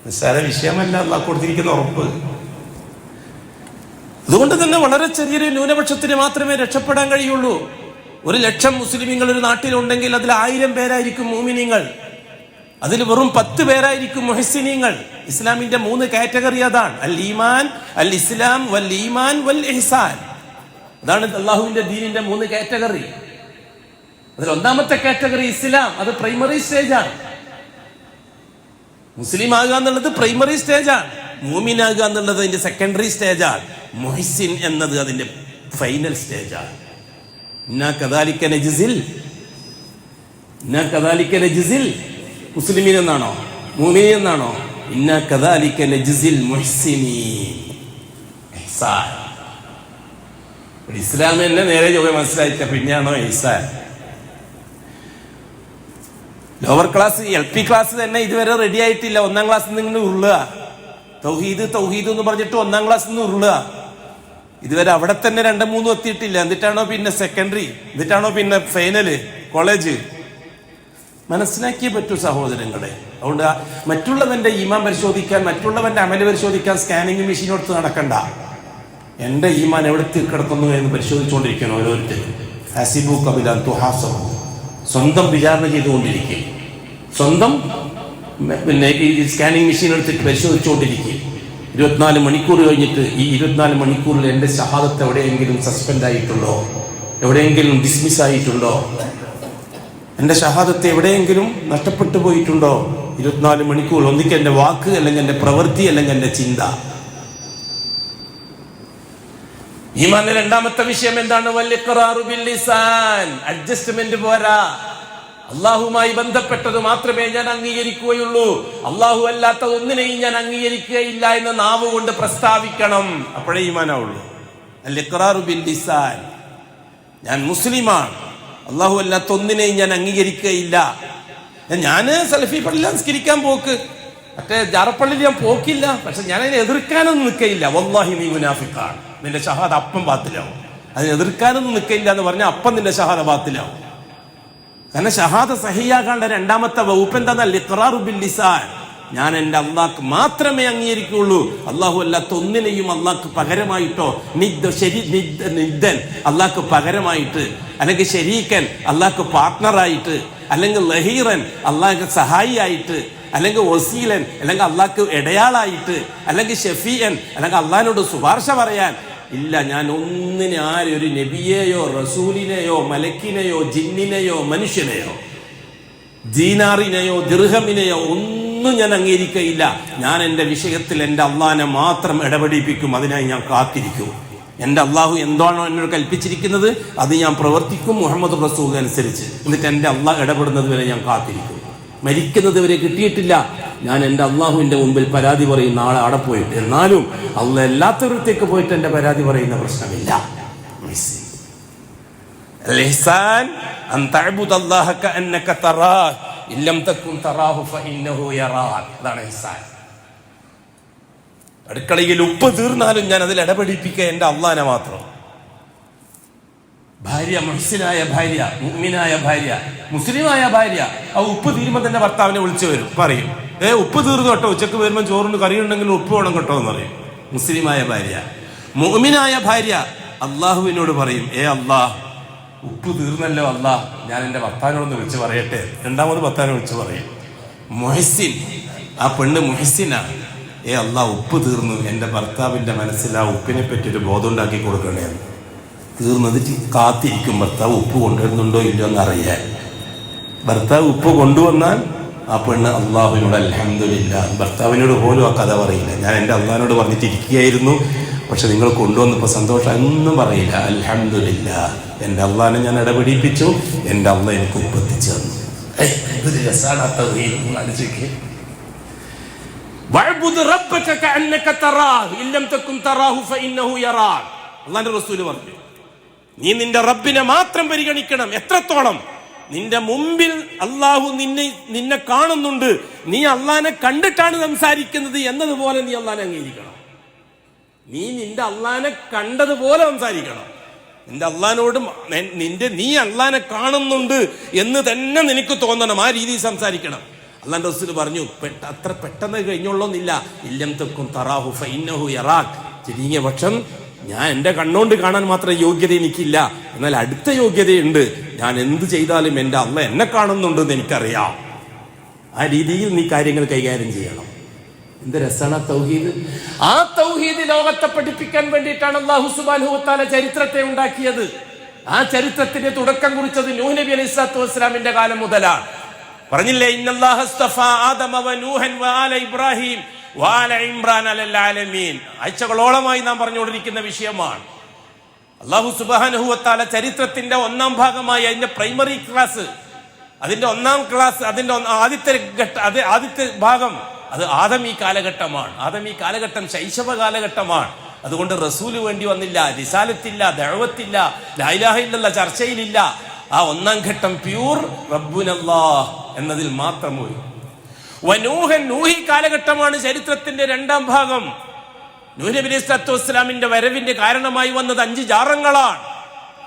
Speaker 1: നിസ്സാര വിഷയമല്ല അല്ലാഹു കൊടുത്തിരിക്കുന്ന ഉറപ്പ്. അതുകൊണ്ട് തന്നെ വളരെ ചെറിയൊരു ന്യൂനപക്ഷത്തിന് മാത്രമേ രക്ഷപ്പെടാൻ കഴിയുള്ളൂ. 1,00,000 മുസ്ലിമീങ്ങൾ ഒരു നാട്ടിലുണ്ടെങ്കിൽ അതിൽ 1000 പേരായിരിക്കും മുഅ്മിനീങ്ങൾ, അതിൽ വെറും 10 പേരായിരിക്കും മുഹ്സിനീങ്ങൾ. ഇസ്ലാമിന്റെ 3 കാറ്റഗറി അതാണ്: അൽ ഈമാൻ, അൽ ഇസ്ലാം, വൽ ഈമാൻ, വൽ ഇഹ്സാൻ. അതാണ് അള്ളാഹുവിന്റെ ദീനിന്റെ 3 കാറ്റഗറി. അതിൽ 1ാമത്തെ കാറ്റഗറി ഇസ്ലാം. അത് പ്രൈമറി സ്റ്റേജാണ്. മുസ്ലിം ആകുക എന്നുള്ളത് പ്രൈമറി സ്റ്റേജാണ്. മുഅ്മിൻ ആകുക എന്നുള്ളത് അതിന്റെ സെക്കൻഡറി സ്റ്റേജാണ്. മുഹ്സിൻ എന്നത് അതിന്റെ ഫൈനൽ സ്റ്റേജാണ്. ഇന്നാ കദാലിക നജ്സിൽ മുസ്ലിമീൻ എന്നാണോ മുഅ്മിനീൻ എന്നാണോ? ഇന്നാ കദാലിക നജ്സിൽ മുഹ്സിനീൻ. ഇഹ്സാൻ. ഇസ്ലാം തന്നെ നേരെ ചൊവ്വേ മനസ്സിലായിട്ട പിന്നെയാണോ ഇഹ്സാൻ? ലോവർ ക്ലാസ് LP ക്ലാസ് തന്നെ ഇതുവരെ റെഡി ആയിട്ടില്ല. 1ാം ക്ലാസ്സിൽ നിന്ന് ഇങ്ങനെ ഉരുളുക. തൗഹീദ് എന്ന് പറഞ്ഞിട്ട് 1ാം ക്ലാസ്സിൽ നിന്ന് ഉരുളുക. ഇതുവരെ അവിടെ തന്നെ 2-3 എത്തിയിട്ടില്ല. എന്നിട്ടാണോ പിന്നെ സെക്കൻഡറി, എന്നിട്ടാണോ പിന്നെ ഫൈനല്, കോളേജ്. മനസ്സിലാക്കിയേ പറ്റൂ സഹോദരങ്ങളെ. അതുകൊണ്ട് മറ്റുള്ളവന്റെ ഈമാൻ പരിശോധിക്കാൻ, മറ്റുള്ളവന്റെ അമല് പരിശോധിക്കാൻ സ്കാനിങ് മെഷീൻ എടുത്ത് നടക്കണ്ട. എന്റെ ഈമാൻ എവിടെ കിടക്കുന്നു എന്ന് പരിശോധിച്ചുകൊണ്ടിരിക്കണം ഓരോരുത്തരും. ഹസിബു ഖബല അൻ തുഹാസബു. സ്വന്തം വിചാരണ ചെയ്തുകൊണ്ടിരിക്കുക. സ്വന്തം പിന്നെ ഈ സ്കാനിങ് മെഷീൻ എടുത്തിട്ട് പരിശോധിച്ചുകൊണ്ടിരിക്കുക. 24 മണിക്കൂർ കഴിഞ്ഞിട്ട് ഈ 24 മണിക്കൂറിൽ എൻ്റെ ഷഹാദത്ത് എവിടെയെങ്കിലും സസ്പെൻഡ് ആയിട്ടുണ്ടോ? എവിടെയെങ്കിലും ഡിസ്മിസ് ആയിട്ടുണ്ടോ? എൻ്റെ ഷഹാദത്ത് എവിടെയെങ്കിലും നഷ്ടപ്പെട്ടു പോയിട്ടുണ്ടോ? 24 മണിക്കൂർ ഒന്നിക്ക് എൻ്റെ വാക്ക്, അല്ലെങ്കിൽ എൻ്റെ പ്രവൃത്തി, അല്ലെങ്കിൽ എൻ്റെ ചിന്ത. ഈമാനിലെ രണ്ടാമത്തെ വിഷയം എന്താണ്? വൽഇഖ്റാറു ബിൽ ലിസാൻ. അഡ്ജസ്റ്റ്മെന്റ് പോരാ. അള്ളാഹുമായി ബന്ധപ്പെട്ടത് മാത്രമേ ഞാൻ അംഗീകരിക്കുകയുള്ളൂ, അള്ളാഹു അല്ലാത്ത ഒന്നിനെയും ഞാൻ അംഗീകരിക്കുകയില്ല എന്ന് നാവ് കൊണ്ട് പ്രസ്താവിക്കണം. അപ്പോഴേ ഈമാനാവുള്ളൂ. അൽ-ഇഖ്റാറു ബിൽ ലിസാൻ. ഞാൻ മുസ്ലിമാണ്, അള്ളാഹു അല്ലാത്ത ഒന്നിനെയും ഞാൻ അംഗീകരിക്കുകയില്ല. ഞാന് സലഫി പള്ളിയിൽ നിസ്കരിക്കാൻ പോക്ക്, മറ്റേ ജാറപ്പള്ളിയിൽ ഞാൻ പോക്കില്ല, പക്ഷെ ഞാൻ അതിനെ എതിർക്കാനൊന്നും നിൽക്കയില്ല. വല്ലാഹി നീ മുനാഫിഖാണ്, നിന്റെ ഷഹാദ അപ്പം ബാത്തിലാവും. അതിനെ എതിർക്കാനൊന്നും നിൽക്കയില്ല എന്ന് പറഞ്ഞാൽ അപ്പം നിന്റെ ഷഹാദ ബാത്തിലാവും. കാരണം ഷഹാദ സഹിയാകാണ്ട രണ്ടാമത്തെ വകുപ്പ് എന്താണെന്നല്ല, ഇഖ്റാറു ബിൽ ലിസാൻ. ഞാൻ എൻ്റെ അള്ളാഹ്ക്ക് മാത്രമേ അംഗീകരിക്കുകയുള്ളൂ, അള്ളാഹു അല്ലാത്ത ഒന്നിനെയും അള്ളാഹ്ക്ക് പകരമായിട്ടോ, നിദ്ദൻ അള്ളാഹ്ക്ക് പകരമായിട്ട്, അല്ലെങ്കിൽ ശരീക്കൻ അള്ളാഹ്ക്ക് പാർട്ട്ണറായിട്ട്, അല്ലെങ്കിൽ ലഹീറൻ അള്ളാഹ്ക്ക് സഹായിയായിട്ട്, അല്ലെങ്കിൽ വസീലൻ അല്ലെങ്കിൽ അള്ളാഹ്ക്ക് ഇടയാളായിട്ട്, അല്ലെങ്കിൽ ഷഫീഅൻ അല്ലെങ്കിൽ അള്ളാഹിനോട് ശുപാർശ പറയാൻ ഇല്ല. ഞാൻ ഒന്നിനെ ഒരു നബിയെയോ റസൂലിനെയോ മലക്കിനെയോ ജിന്നിനെയോ മനുഷ്യനെയോ ദീനാറിനെയോ ദിർഹമിനെയോ ഒന്നും ഞാൻ അംഗീകരിക്കയില്ല. ഞാൻ എൻ്റെ വിഷയത്തിൽ എൻ്റെ അള്ളാഹിനെ മാത്രം ഇടപെടിപ്പിക്കും. അതിനായി ഞാൻ കാത്തിരിക്കും. എൻ്റെ അള്ളാഹു എന്താണോ എന്നോട് കൽപ്പിച്ചിരിക്കുന്നത് അത് ഞാൻ പ്രവർത്തിക്കും മുഹമ്മദ് റസൂൽ അനുസരിച്ച്. എന്നിട്ട് എൻ്റെ അള്ളാഹ് ഇടപെടുന്നത് വരെ ഞാൻ കാത്തിരിക്കും. മരിക്കുന്നത് വരെ കിട്ടിയിട്ടില്ല. ഞാൻ എൻ്റെ അള്ളാഹുവിൻ്റെ മുമ്പിൽ പരാതി പറയും നാളെ അവിടെ പോയിട്ട്. എന്നാലും അള്ളാഹ് എല്ലാത്തവരത്തേക്ക് പോയിട്ട് എൻ്റെ പരാതി പറയുന്ന പ്രശ്നമില്ല. അടുക്കളയിൽ ഉപ്പ് തീർന്നാലും ഞാൻ അതിൽ ഇടപെടിപ്പിക്കുക എൻ്റെ അള്ളാഹിനെ മാത്രം. ഭാര്യ, മുഹ്സിനായ ഭാര്യ, മുഅ്മിനായ ഭാര്യ, മുസ്ലിമായ ഭാര്യ, ആ ഉപ്പ് തീരുമ്പോൾ തന്നെ ഭർത്താവിനെ വിളിച്ചു വരും, പറയും ഉപ്പ് തീർന്നു കേട്ടോ, ഉച്ചക്ക് വരുമ്പോൾ ചോറിന് കറി ഉണ്ടെങ്കിൽ ഉപ്പ് വേണം കേട്ടോ എന്ന് പറയും. മുസ്ലിമായ ഭാര്യ. മുഅ്മിനായ ഭാര്യ അള്ളാഹുവിനോട് പറയും, അള്ളാഹ് ഉപ്പ് തീർന്നല്ലോ അള്ളാഹ്, ഞാൻ എൻ്റെ ഭർത്താവിനോടൊന്ന് വിളിച്ച് പറയട്ടെ. രണ്ടാമത് ഭർത്താവിനെ വിളിച്ച് പറയും. മുഹ്സിൻ, ആ പെണ്ണ് മുഹ്സിനാണ്. അള്ളാഹ് ഉപ്പ് തീർന്നു, എൻ്റെ ഭർത്താവിൻ്റെ മനസ്സിൽ ആ ഉപ്പിനെ പറ്റി ഒരു ബോധം ഉണ്ടാക്കി കൊടുക്കണേ. തീർന്നത് കാത്തിരിക്കും ഭർത്താവ് ഉപ്പ് കൊണ്ടുവരുന്നുണ്ടോ ഇല്ലയോ എന്നറിയാൻ. ഭർത്താവ് ഉപ്പ് കൊണ്ടുവന്നാൽ ആ പെണ്ണ് അള്ളാഹുവിനോട് അൽഹംദുലില്ലാഹ്, ഭർത്താവിനോട് പോലും ആ കഥ പറയില്ല. ഞാൻ എൻ്റെ അള്ളാഹിനോട് പറഞ്ഞിട്ടിരിക്കുകയായിരുന്നു, പക്ഷെ നിങ്ങൾ കൊണ്ടുവന്നപ്പോൾ സന്തോഷം ഒന്നും പറയില്ല. അൽഹംദുലില്ലാഹ്, എൻ്റെ അള്ളാഹിനെ ഞാൻ ഇടപെടിപ്പിച്ചു, എൻ്റെ അള്ളാഹ് എനിക്ക് ഉപ്പെത്തിച്ചു തന്നു. എന്തൊരു രസാണ് ആ തൗഹീദ്. വഅബ്ദു റബ്ബക കഅന്നക തറാഹു ഇൻ ലം തകുൻ തറാഹു ഫഇന്നഹു യറാക. അല്ലാഹുവിന്റെ റസൂൽ പറഞ്ഞു, നീ നിന്റെ റബ്ബിനെ മാത്രം പരിഗണിക്കണം. എത്രത്തോളം? നിന്റെ മുമ്പിൽ അള്ളാഹു നിന്നെ കാണുന്നുണ്ട്, നീ അള്ളാഹിനെ കണ്ടിട്ടാണ് സംസാരിക്കുന്നത് എന്നതുപോലെ നീ അള്ളാഹിനെ അംഗീകരിക്കണം. നീ നിന്റെ അള്ളാഹിനെ കണ്ടതുപോലെ സംസാരിക്കണം. നിന്റെ അള്ളാഹിനോട് നീ അള്ളാഹിനെ കാണുന്നുണ്ട് എന്ന് തന്നെ നിനക്ക് തോന്നണം. ആ രീതിയിൽ സംസാരിക്കണം. അള്ളാഹുവിന്റെ റസൂൽ പറഞ്ഞു, അത്ര പെട്ടെന്ന് കഴിഞ്ഞോളന്നില്ല. ഇല്ലം തകുൻ തറാഹു ഫഇന്നഹു യറാക. ചുരുങ്ങിയ പക്ഷം ഞാൻ എൻ്റെ കണ്ണുകൊണ്ട് കാണാൻ മാത്രം യോഗ്യത എനിക്കില്ല, എന്നാൽ അടുത്ത യോഗ്യതയുണ്ട്. ഞാൻ എന്ത് ചെയ്താലും എൻ്റെ അള്ളാഹ് എന്നെ കാണുന്നുണ്ടെന്ന് എനിക്കറിയാം. ആ രീതിയിൽ നീ കാര്യങ്ങൾ കൈകാര്യം ചെയ്യണം. എന്ത് രസാണ് തൗഹീദ്. ആ തൗഹീദ് ലോകത്തെ പഠിപ്പിക്കാൻ വേണ്ടിയിട്ടാണ് അല്ലാഹു സുബ്ഹാനഹു വ തആല ചരിത്രത്തെ ഉണ്ടാക്കിയത്. ആ ചരിത്രത്തിന്റെ തുടക്കം കുറിച്ചത് നൂഹ് നബി അലൈഹി സ്വലാത്തു വസ്സലാമിന്റെ കാലം മുതലാണ്. പറഞ്ഞില്ലേ, ഇന്നല്ലാഹ അസ്തഫാ ആദമ വ നൂഹൻ വ ആല ഇബ്രാഹിം വആല ഇംറാൻ അലൽ ആലമീൻ. ആഴ്ചകളോളമായി നാം പറഞ്ഞുകൊണ്ടിരിക്കുന്ന വിഷയമാണ്. അല്ലാഹു സുബ്ഹാനഹു വ തആല ചരിത്രത്തിന്റെ ഒന്നാം ഭാഗമായി അതിന്റെ പ്രൈമറി ക്ലാസ്, അതിന്റെ ഒന്നാം ക്ലാസ്, അതിന്റെ ആദ്യത്തെ ഭാഗം അത് ആദമി കാലഘട്ടമാണ്. ആദമി കാലഘട്ടം ശൈശവ കാലഘട്ടമാണ്. അതുകൊണ്ട് റസൂല് വേണ്ടി വന്നില്ല, റിസാലത്തില്ല, ദഅവത്തില്ല, ലാ ഇലാഹ ഇല്ലല്ലാഹ് ചർച്ചയിലില്ല. ആ ഒന്നാം ഘട്ടം പ്യൂർ റബ്ബുനല്ലാഹ് എന്നതിൽ മാത്രം പോയി. വനൂഹൻ, നൂഹി കാലഘട്ടമാണ് ചരിത്രത്തിന്റെ രണ്ടാം ഭാഗം. നൂഹ് നബി അലൈഹിസ്സലാത്തു വസ്സലാമിന്റെ വരവിന്റെ കാരണമായി വന്നത് 5 ജാറങ്ങളാണ്.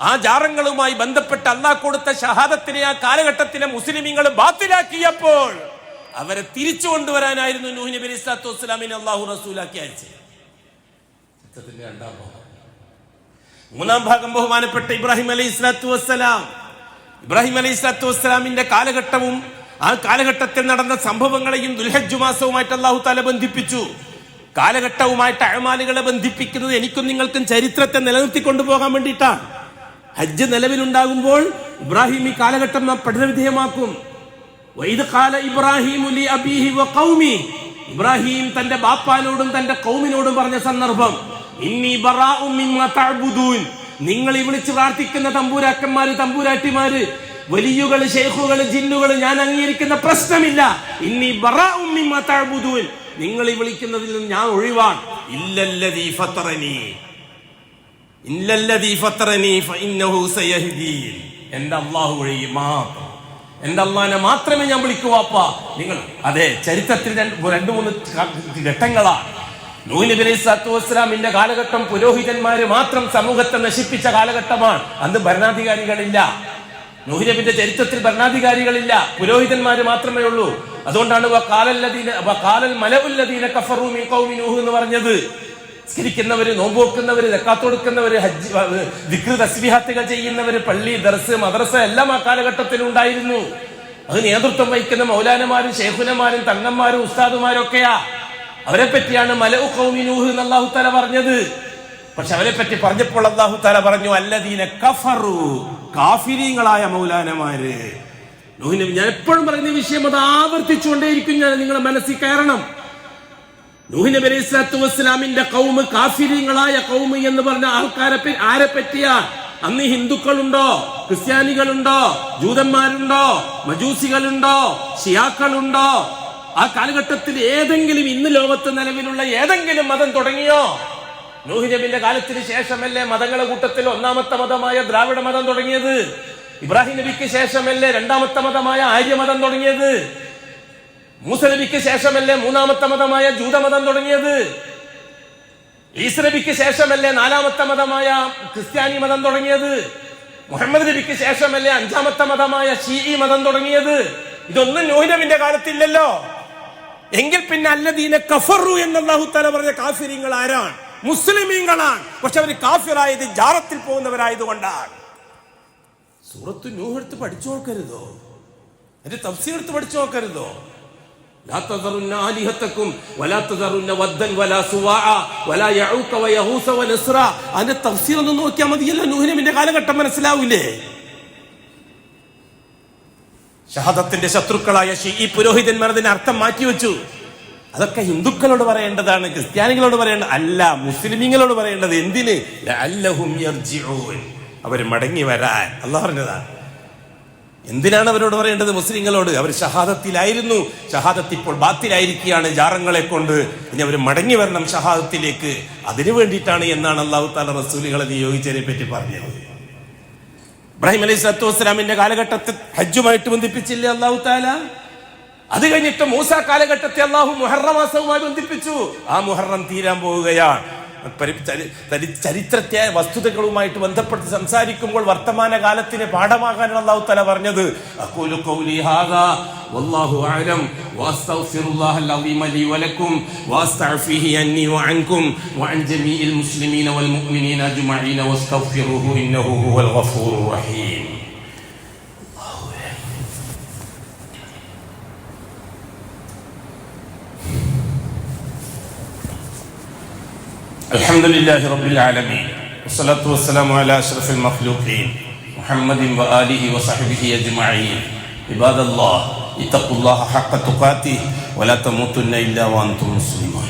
Speaker 1: ആ ജാറങ്ങളുമായി ബന്ധപ്പെട്ട് അല്ലാഹ് കൊടുത്ത ഷഹാദത്തിനെ ആ കാലഘട്ടത്തിലെ മുസ്ലിമീങ്ങൾ ബാത്തിലാക്കിയപ്പോൾ അവരെ തിരിച്ചു കൊണ്ടുവരാനായിരുന്നു നൂഹ് നബി അലൈഹിസ്സലാത്തു വസ്സലാമിനെ അല്ലാഹു റസൂലാക്കി അയച്ചത്. ചരിത്രത്തിന്റെ രണ്ടാം ഭാഗം. മൂന്നാം ഭാഗം ബഹുമാനപ്പെട്ട ഇബ്രാഹിം അലൈഹിസ്സലാത്തു വസ്സലാം. ഇബ്രാഹിം അലൈഹിസ്സലാത്തു വസ്സലാമിന്റെ കാലഘട്ടവും ആ കാലഘട്ടത്തിൽ നടന്ന സംഭവങ്ങളെയും ദുൽഹജ്ജ് മാസവുമായിട്ട് അല്ലാഹു തആല ബന്ധിപ്പിച്ചു. കാലഘട്ടവുമായിട്ട് അഅമാലുകളെ ബന്ധിപ്പിക്കുന്നത് എനിക്കും നിങ്ങൾക്കും ചരിത്രത്തെ നിലനിർത്തിക്കൊണ്ടു പോകാൻ വേണ്ടിയിട്ടാണ്. ഹജ്ജ് നിലവിലുണ്ടാകുമ്പോൾ ഇബ്രാഹിം ഈ കാലഘട്ടം നാം പഠനവിധേയമാക്കും. വഇദ് ഖാല ഇബ്രാഹിമു ലി അബീഹി വ ഖൗമി, ഇബ്രാഹിം തന്റെ ബാപ്പാനോടും തന്റെ ഖൗമിനോടും പറഞ്ഞ സന്ദർഭം, ഇന്നി ബറാഉ മിമ്മാ തഅബുദൂൻ, നിങ്ങൾ ഈ വിളിച്ച് പ്രാർത്ഥിക്കുന്ന തമ്പൂരാക്കന്മാര്, തമ്പൂരാട്ടിമാര്, വലിയുകൾ, ശൈഖുകൾ, ജിന്നുകൾ, ഞാൻ അംഗീകരിക്കുന്ന പ്രശ്നമില്ല. ഇന്നി ബറാഉ മിമ്മാ തഅബുദൂൻ, നിങ്ങൾ ഈ വിളിക്കുന്നതിൽ നിന്ന് ഞാൻ ഒഴിവാണ്. ഇല്ലല്ലദീ ഫതറനി, ഇല്ലല്ലദീ ഫതറനി ഫഇന്നഹു സയഹ്ദീൻ, എന്റെ അല്ലാഹു വഴി മാത്രം, എന്റെ അല്ലാഹനെ മാത്രമേ ഞാൻ വിളിക്കൂ വാപ്പാ. നിങ്ങൾ അതെ, ചരിത്രത്തിൽ 2-3 ഘട്ടങ്ങളാണ്. നൂഹ് നബി അലൈഹിസ്സലാത്തു വസ്സലാമിന്റെ കാലഘട്ടം പുരോഹിതന്മാര് മാത്രം സമൂഹത്തെ നശിപ്പിച്ച കാലഘട്ടമാണ്. അന്ന് ഭരണാധികാരികളില്ല. നൂഹ് നബിന്റെ ചരിത്രത്തിൽ ഭരണാധികാരികളില്ല, പുരോഹിതന്മാര് മാത്രമേ ഉള്ളൂ. അതുകൊണ്ടാണ് വഖാലൽ മലഉല്ലദീന കഫറൂ മിൻ ഖൗമി നൂഹ് എന്ന് പറഞ്ഞത്. സ്കരിക്കുന്നവര്, നോമ്പ് വെക്കുന്നവര്, സക്കാത്ത് കൊടുക്കുന്നവര്, ഹജ്ജ്, ദിക്ർ, തസ്ബീഹാത്തുകൾ ചെയ്യുന്നവര്, പള്ളി, ദർസ്, മദ്രസ എല്ലാം ആ കാലഘട്ടത്തിൽ ഉണ്ടായിരുന്നു. അത് നേതൃത്വം വഹിക്കുന്ന മൗലാനമാരും ശൈഖുനമാരും തങ്ങന്മാരും ഉസ്താദുമാരും ഒക്കെയാ. അവരെ പറ്റിയാണ് മലഉ ഖൗമി നൂഹ് എന്ന് അല്ലാഹു തആല പറഞ്ഞത്. പക്ഷെ അവരെ പറ്റി പറഞ്ഞപ്പോൾ അല്ലാഹു തആല പറഞ്ഞു അല്ലദീന കഫറു, കാഫിരീങ്ങളായ മൗലാനമാര്. നൂഹ് നബി, ഞാൻ എപ്പോഴും പറയുന്ന വിഷയം അത് ആവർത്തിച്ചുകൊണ്ടേയിരിക്കും, ഞാൻ നിങ്ങളുടെ മനസ്സിൽ കയറണം. നൂഹ് നബി അലൈഹിസ്സലാത്തു വസ്സലാമിന്റെ ഖൗമ് കാഫിരീങ്ങളായ ഖൗമ് എന്ന് പറഞ്ഞ ആരെ പറ്റിയാ? അന്ന് ഹിന്ദുക്കളുണ്ടോ, ക്രിസ്ത്യാനികളുണ്ടോ, ജൂതന്മാരുണ്ടോ, മജൂസികളുണ്ടോ, ഷിയാക്കളുണ്ടോ? ആ കാലഘട്ടത്തിൽ ഏതെങ്കിലും ഇന്ന് ലോകത്ത് നിലവിലുള്ള ഏതെങ്കിലും മതം തുടങ്ങിയോ? നൂഹ് നബിന്റെ കാലത്തിന് ശേഷമല്ലേ മതങ്ങളുടെ കൂട്ടത്തിൽ ഒന്നാമത്തെ മതമായ ദ്രാവിഡ മതം തുടങ്ങിയത്? ഇബ്രാഹിം നബിക്ക് ശേഷമല്ലേ രണ്ടാമത്തെ മതമായ ആര്യമതം തുടങ്ങിയത്? മൂസ നബിക്ക് ശേഷമല്ലേ മൂന്നാമത്തെ മതമായ ജൂതമതം തുടങ്ങിയത്? ഈസ നബിക്ക് ശേഷമല്ലേ 4ാമത്തെ മതമായ ക്രിസ്ത്യാനി മതം തുടങ്ങിയത്? മുഹമ്മദ് നബിക്ക് ശേഷമല്ലേ 5ാമത്തെ മതമായ ഷീഈ മതം തുടങ്ങിയത്? ഇതൊന്നും നൂഹ് നബിന്റെ കാലത്തില്ലല്ലോ. എങ്കിൽ പിന്നെ അല്ലദീന കഫറു എന്ന് അല്ലാഹു തആല പറഞ്ഞ കാഫിരീങ്ങൾ ആരാണ്? മുസ്ലിമീങ്ങളാണ്. പക്ഷെ അവർ കാഫിറായത് ജാറത്തിൽ പോകുന്നവരായതുകൊണ്ടാണ്. സൂറത്ത് നൂഹ് എടുത്ത് പഠിച്ചു നോക്കരുതോ? അതിന്റെ തഫ്സീർ എടുത്ത് പഠിച്ചു നോക്കരുതോ? ലാ തദറുന്ന ആലിഹതക്കും വലാ തദറുന്ന വദ്ദൻ വലാ സുവാഅ വലാ യഊക വയഹൂസ വനസ്ര. അതിന്റെ തഫ്സീർ ഒന്ന് നോക്കിയാൽ മതിയല്ലോ, നൂഹ് നബിന്റെ കാലഘട്ടം മനസ്സിലാവൂലേ? ഷഹാദത്തിന്റെ ശത്രുക്കളായ ഈ പുരോഹിതന്മാർ അതിന്റെ അർത്ഥം മാറ്റിവെച്ചു. അതൊക്കെ ഹിന്ദുക്കളോട് പറയേണ്ടതാണ്, ക്രിസ്ത്യാനികളോട് പറയേണ്ടത് അല്ല, മുസ്ലിമീങ്ങളോട് പറയേണ്ടത്. എന്തിന്? ലഅല്ലഹും യർജിഊൻ, അവർ മടങ്ങി വരാൻ. അല്ലാഹു പറഞ്ഞതാണ്. എന്തിനാണ് അവരോട് പറയേണ്ടത്? മുസ്ലിങ്ങളോട്. അവർ ഷഹാദത്തിലായിരുന്നു, ഷഹാദത്ത് ഇപ്പോൾ ബാത്തിലായിരിക്കുകയാണ് ജാറങ്ങളെ കൊണ്ട്. ഇനി അവർ മടങ്ങി വരണം ഷഹാദത്തിലേക്ക്. അതിനു വേണ്ടിയിട്ടാണ് എന്നാണ് അല്ലാഹു തആല റസൂലുകളെ നിയോഗിച്ചതിനെ പറ്റി പറഞ്ഞത്. ഇബ്രാഹിം അലൈഹിസ്സലാത്തു വസ്സലാമിന്റെ കാലഘട്ടത്തിൽ ഹജ്ജുമായിട്ട് ബന്ധിപ്പിച്ചില്ലേ അല്ലാഹു തആല? അത് കഴിഞ്ഞിട്ട് മൂസ കാലഘട്ടത്തെ അല്ലാഹു മുഹറം മാസവുമായി ബന്ധിപ്പിച്ചു. ആ മുഹറം തീരാൻ പോവുകയാണ്. ചരിത്രത്തെ വസ്തുതകളുമായിട്ട് ബന്ധപ്പെട്ട് സംസാരിക്കുമ്പോൾ വർത്തമാന കാലത്തിന് പാഠമാകാനാണ് അല്ലാഹു തആല പറഞ്ഞത്. അഖൂലു ഖൗലി ഹാദാ വല്ലാഹു അഅലം വഅസ്തഗ്ഫിറുല്ലാഹൽ അളീമ ലി വലക്കും വഅസ്തഗ്ഫിഹി അന്നി വഅൻകും വഅൻ ജമീഇൽ മുസ്ലിമീന വൽ മുഅ്മിനീന അജ്മഈന വസ്തഗ്ഫിറുഹു ഇന്നഹു ഹുവൽ ഗഫൂറുർ റഹീം. അൽഹംദുലില്ലാഹി റബ്ബിൽ ആലമീൻ വസ്സലാത്തു വസ്സലാമു അലാ അഷ്റഫിൽ മഖ്ലൂഖീൻ മുഹമ്മദിൻ വആലിഹി വസഹ്ബിഹി അജ്മഈൻ. ഇബാദല്ലാഹ്, ഇത്തഖുല്ലാഹ ഹഖ്ക തുഖാതിഹി വലാ തമൂതുന്ന ഇല്ലാ വഅൻതും മുസ്ലിമൂൻ.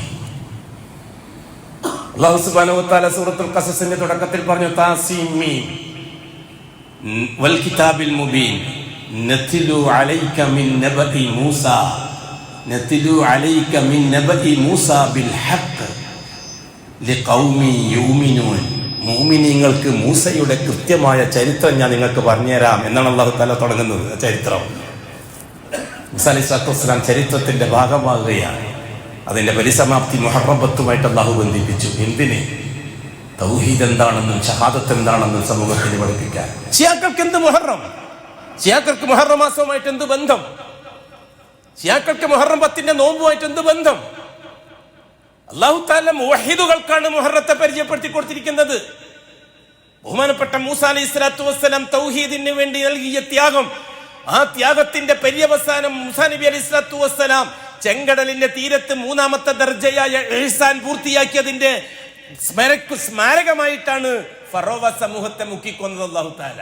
Speaker 1: അല്ലാഹു സുബ്ഹാനഹു വ തആല സൂറത്തുൽ ഖസസിന്റെ തുടക്കത്തിൽ പറഞ്ഞു താസീം മീം വൽ കിതാബിൽ മുബീൻ നത്ലു അലൈക മിൻ നബഇ മൂസാ നത്ലു അലൈക മിൻ നബഇ മൂസാ ബിൽ ഹഖ് ലിഖൗമി യുമിനൂൻ. മുഅ്മിനീങ്ങൾക്ക് മൂസയുടെ കൃത്യമായ ചരിത്രം ഞാൻ നിങ്ങൾക്ക് പറഞ്ഞുതരാം എന്നാണ് അല്ലാഹു തആല തുടങ്ങുന്നത്. ചരിത്രം മൂസ അലൈഹിസ്സലാത്തു വസ്സലാം ചരിത്രത്തിന്റെ ഭാഗമാകുകയാണ്. അതിന്റെ പരിസമാപ്തി മുഹറം 10 അല്ലാഹു ബന്ധിപ്പിച്ചു. എന്തിന്? തൗഹീദ് എന്താണെന്നും ഷഹാദത്ത് എന്താണെന്നും സമൂഹത്തിന് പഠിപ്പിക്കാൻ. ഷിയാക്കൾക്ക് എന്ത് മുഹറം? ഷിയാക്കൾക്ക് മുഹറം മാസവുമായിട്ട് എന്ത് ബന്ധം? ഷിയാക്കൾക്ക് മുഹറം 10 നോമ്പുമായിട്ട് എന്ത് ബന്ധം? അല്ലാഹു തആല മുവഹിദുകൾക്കാണ് മുഹറത്തെ പരിചയപ്പെടുത്തി കൊടുത്തിരിക്കുന്നത്. ബഹുമാനപ്പെട്ട മൂസ അലൈഹിസ്സലാത്തു വസ്സലാം തൗഹീദിന് വേണ്ടി നൽകിയ ത്യാഗം, ആ ത്യാഗത്തിന്റെ പര്യവസാനം മൂസാ നബി അലൈഹിസ്സലാത്തു വസ്സലാം ചെങ്കടലിന്റെ തീരത്ത് 3ാമത്തെ ദർജയായ ഇഹ്സാൻ പൂർത്തിയാക്കിയതിന്റെ സ്മാരകമായിട്ടാണ് ഫറോവ സമൂഹത്തെ മുക്കിക്കൊന്നത് അല്ലാഹു തആല.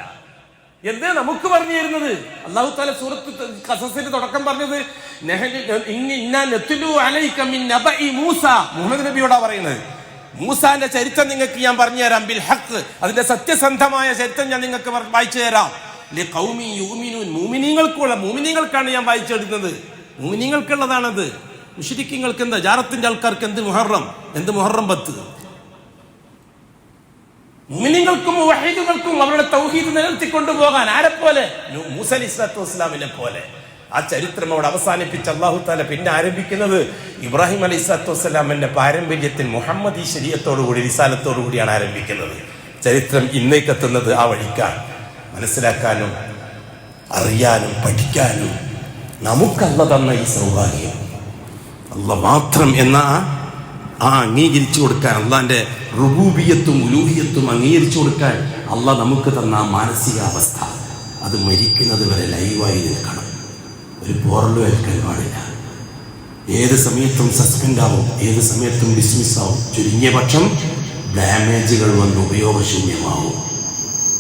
Speaker 1: എന്ത് നമുക്ക് പറഞ്ഞു തരുന്നത്? അല്ലാഹു തആല സൂറത്ത് ഖസസിന്റെ തുടക്കം പറഞ്ഞത് മുഹമ്മദ് നബിയോടാ പറയുന്നത്. മൂസാന്റെ ചരിത്രം നിങ്ങൾക്ക് ഞാൻ പറഞ്ഞു തരാം ബിൽ ഹഖ്, അതിന്റെ സത്യസന്ധമായ ചരിത്രം ഞാൻ നിങ്ങൾക്ക് വായിച്ചു തരാം. ലിഖൗമി യുമിനൂൻ, മുഅ്മിനീങ്ങൾക്കാണ് ഞാൻ വായിച്ചെടുക്കുന്നത്. മുഅ്മിനീങ്ങൾക്കുള്ളതാണത്. മുശ്രിക്കീങ്ങൾക്ക് എന്താ? ജാറത്തിന്റെ ആൾക്കാർക്ക് എന്ത് മുഹറം? എന്ത് മുഹറം 10? മുഅ്മിനീങ്ങൾക്കും മുവഹിദുകൾക്കും അവരുടെ തൗഹീദ് നിലനിർത്തിക്കൊണ്ടു പോകാൻ ആരെപ്പോലെ? മൂസ അലൈഹിസ്സലാത്തു വസ്സലാമിനെ പോലെ. ആ ചരിത്രം അവിടെ അവസാനിപ്പിച്ച് അല്ലാഹു തആല പിന്നെ ആരംഭിക്കുന്നത് ഇബ്രാഹിം അലൈഹിസ്സലാത്തു വസ്സലാമിന്റെ പാരമ്പര്യത്തിൽ മുഹമ്മദി ശരീഅത്തോടുകൂടി റിസാലത്തോടു കൂടിയാണ് ആരംഭിക്കുന്നത്. ചരിത്രം ഇന്നേക്കെത്തുന്നത് ആ വഴിക്കാണ്. മനസ്സിലാക്കാനും അറിയാനും പഠിക്കാനും നമുക്കല്ല തന്ന ഈ സൗഭാഗ്യം, അല്ല മാത്രം എന്ന അംഗീകരിച്ചു കൊടുക്കാൻ, അള്ളാന്റെ റുബൂബിയത്തും ഉലൂഹിയത്തും അംഗീകരിച്ചു കൊടുക്കാൻ അള്ളാഹ് നമുക്ക് തന്ന മാനസികാവസ്ഥ, അത് മരിക്കുന്നത് വരെ ലൈവായി നിൽക്കണം. ഒരു പോറലും ഏൽക്കാൻ പാടില്ല. ഏത് സമയത്തും സസ്പെൻഡ് ആവും, ഏത് സമയത്തും ഡിസ്മിസ് ആവും. ചുരുങ്ങിയ പക്ഷം ഡാമേജുകൾ വന്ന് ഉപയോഗശൂന്യമാവും.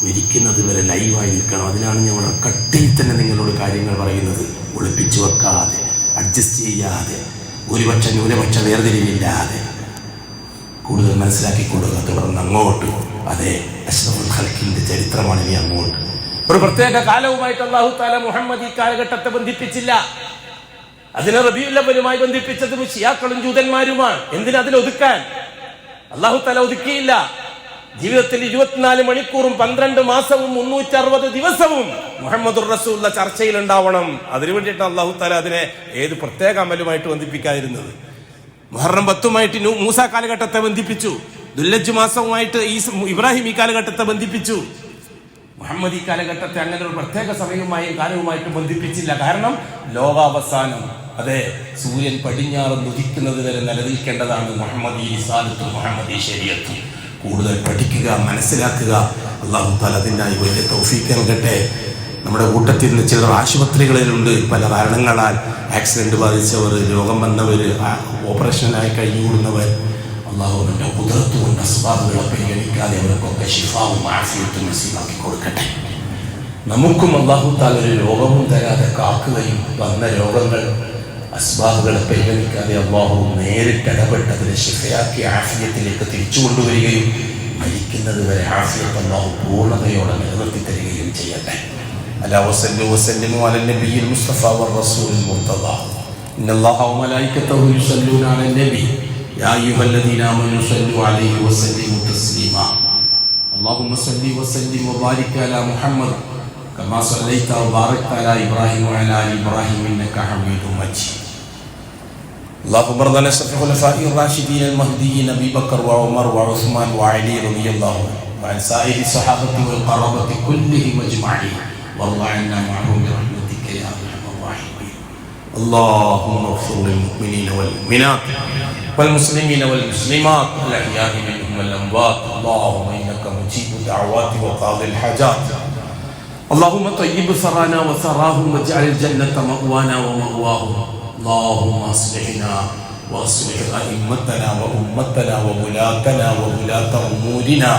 Speaker 1: മരിക്കുന്നത് വരെ ലൈവായി നിൽക്കണം. അതിനാണ് ഞാൻ വളരെ കട്ടിയിൽ തന്നെ നിങ്ങളോട് കാര്യങ്ങൾ പറയുന്നത്. ഒളിപ്പിച്ചു വെക്കാതെ, അഡ്ജസ്റ്റ് ചെയ്യാതെ, ഭൂരിപക്ഷ ന്യൂനപക്ഷ വേർതിരിവില്ലാതെ കൂടുതൽ മനസ്സിലാക്കിക്കൊള്ളുക. തുടർന്ന് അങ്ങോട്ട് അതേ അഷ്റഫുൽ ഖൽഖിന്റെ ചരിത്രമാണ് ഇനി അങ്ങോട്ട്. ഒരു പ്രത്യേക കാലവുമായിട്ട് അല്ലാഹു തആല മുഹമ്മദ് ഈ കാലഘട്ടത്തെ ബന്ധിപ്പിച്ചില്ല. അതിനെ റബീഉൽ അവ്വലുമായി ബന്ധിപ്പിച്ചത് ശിയാക്കളും ജൂതന്മാരുമാണ്. എന്തിനതിലൊതുക്കാൻ? അല്ലാഹു തആല ഒതുക്കിയില്ല. ജീവിതത്തിൽ 24 മണിക്കൂറും 12 മാസവും 360 ദിവസവും മുഹമ്മദുർ റസൂലുള്ള ചർച്ചയിൽ ഉണ്ടാവണം. അതിനു വേണ്ടിയിട്ട് അല്ലാഹു തആല അതിനെ ഏത് പ്രത്യേക അമലുമായിട്ട് ബന്ധിപ്പിക്കാതിരുന്നത്? മുഹറം 10 മൂസ കാലഘട്ടത്തെ ബന്ധിപ്പിച്ചു. ദുൽഹജ്ജ് മാസവുമായിട്ട് ഇബ്രാഹിം ഈ കാലഘട്ടത്തെ ബന്ധിപ്പിച്ചു. മുഹമ്മദ് ഈ കാലഘട്ടത്തെ അങ്ങനെ ഒരു പ്രത്യേക സമയവുമായും കാലവുമായിട്ട് ബന്ധിപ്പിച്ചില്ല. കാരണം ലോകാവസാനം, അതെ, സൂര്യൻ പടിഞ്ഞാറ് ഉദിക്കുന്നത് വരെ നിലനിൽക്കേണ്ടതാണ് മുഹമ്മദി റിസാലത്തും മുഹമ്മദി ശരീഅത്തും. കൂടുതൽ പഠിക്കുക, മനസ്സിലാക്കുക. അല്ലാഹു തആല അതിനായി വലിയ തൗഫീഖ് നൽകട്ടെ. നമ്മുടെ കൂട്ടത്തിൽ നിന്ന് ചിലർ ആശുപത്രികളിലുണ്ട്. പല കാരണങ്ങളാൽ ആക്സിഡന്റ് ബാധിച്ചവർ, രോഗം വന്നവർ, ഓപ്പറേഷനായി കഴിഞ്ഞുകൂടുന്നവർ. അല്ലാഹുവിന്റെ ഖുദ്റത്ത് കൊണ്ട് അസ്ബാബുകളെ പരിഗണിക്കാതെ അവർക്കൊക്കെ ശിഫാവും ആഫിയത്തും നസീബാക്കി കൊടുക്കട്ടെ. നമുക്കും അല്ലാഹു തആല ഒരു രോഗവും തരാതെ കാക്കുകയും വന്ന രോഗങ്ങൾ അസ്ബാബുകളെ പരിഗണിക്കാതെ അല്ലാഹു നേരിട്ട് ഇടപെട്ടതിനെ ശിഫയാക്കി ആഫിയത്തിലേക്ക് തിരിച്ചു കൊണ്ടുവരികയും മരിക്കുന്നത് വരെ ആഫിയത്ത് അല്ലാഹു പൂർണ്ണതയോടെ നിലനിർത്തി തരികയും ചെയ്യട്ടെ. അലാ വസല്ലു വസല്ലിമു അലൻ നബിയിൽ മുസ്തഫ വറസൂലിൽ മുർത്തദ. ഇന്നല്ലാഹ വമലായികതഹു യുസല്ലൂന അലൻ നബി യാ അയ്യുഹല്ലദീന ആമനൂ സല്ലു അലൈഹി വസല്ലിമു തസ്ലീമാ. അല്ലാഹുമ്മ സല്ലി വസല്ലിം വബാരിക് അലാ മുഹമ്മദ് കമാ സല്ലൈത വബാറക്ത അലാ ഇബ്രാഹിം വഅലാ ആലി ഇബ്രാഹിം ഇന്നക ഹമീദും മജീദ്. اللهم ارض عن الخلفاء الراشدين المهديين ابي بكر وعمر وعثمان وعلي رضي الله عنهم وعن سائر الصحابه والقرابه كلهم اجمعين وارض عنا معهم برحمتك يا ارحم الراحمين. اللهم اغفر للمؤمنين والمؤمنات والمسلمين والمسلمات الاحياء منهم والاموات. اللهم انك مجيب الدعوات وقاضي الحاجات. اللهم طيب ثرانا وثراهم واجعل الجنه مأوانا ومأواهم. اللهم اصلحنا واصلح ائمتنا وامتنا وولاتنا وولاة امورنا.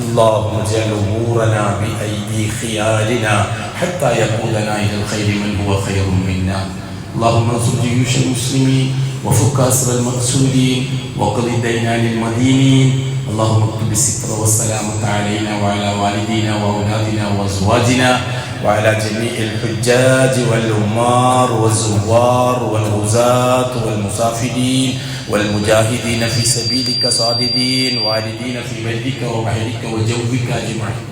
Speaker 1: اللهم اجعل امورنا بايدي خيارنا
Speaker 2: حتى يقودنا إلى الخير من هو خير منا. اللهم انصر جيوش المسلمين وفك أسر المقتولين وقض الدين عن المدينين. اللهم اكتب الستر والسلامة علينا وعلى والدينا وأولادنا وأزواجنا وعلى جميع الحجاج والعمار والزوار والغزاة والمسافرين والمجاهدين في سبيلك صاددين والدين في بيتك وبحرك وجوفك أجمعين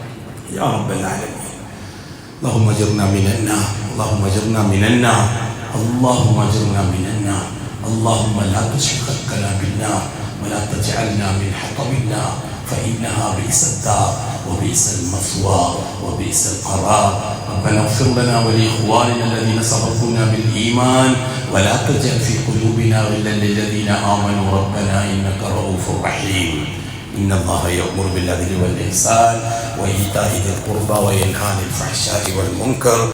Speaker 2: يا رب العالمين. اللهم اجرنا من النار، اللهم اجرنا من النار، اللهم اجرنا من النار. اللهم لا تشق خلقنا بالنار ولا تجعلنا من حطب النار فإنها بئس الدار وبئس المثوى وبئس القرار. ربنا اغفر لنا ولإخواننا الذين سبقونا بالإيمان ولا تجعل في قلوبنا غلا للذين آمنوا ربنا إنك رؤوف رحيم. إن الله يأمر بالعدل والإحسان وإيتاء ذي القربى وينهى عن الفحشاء والمنكر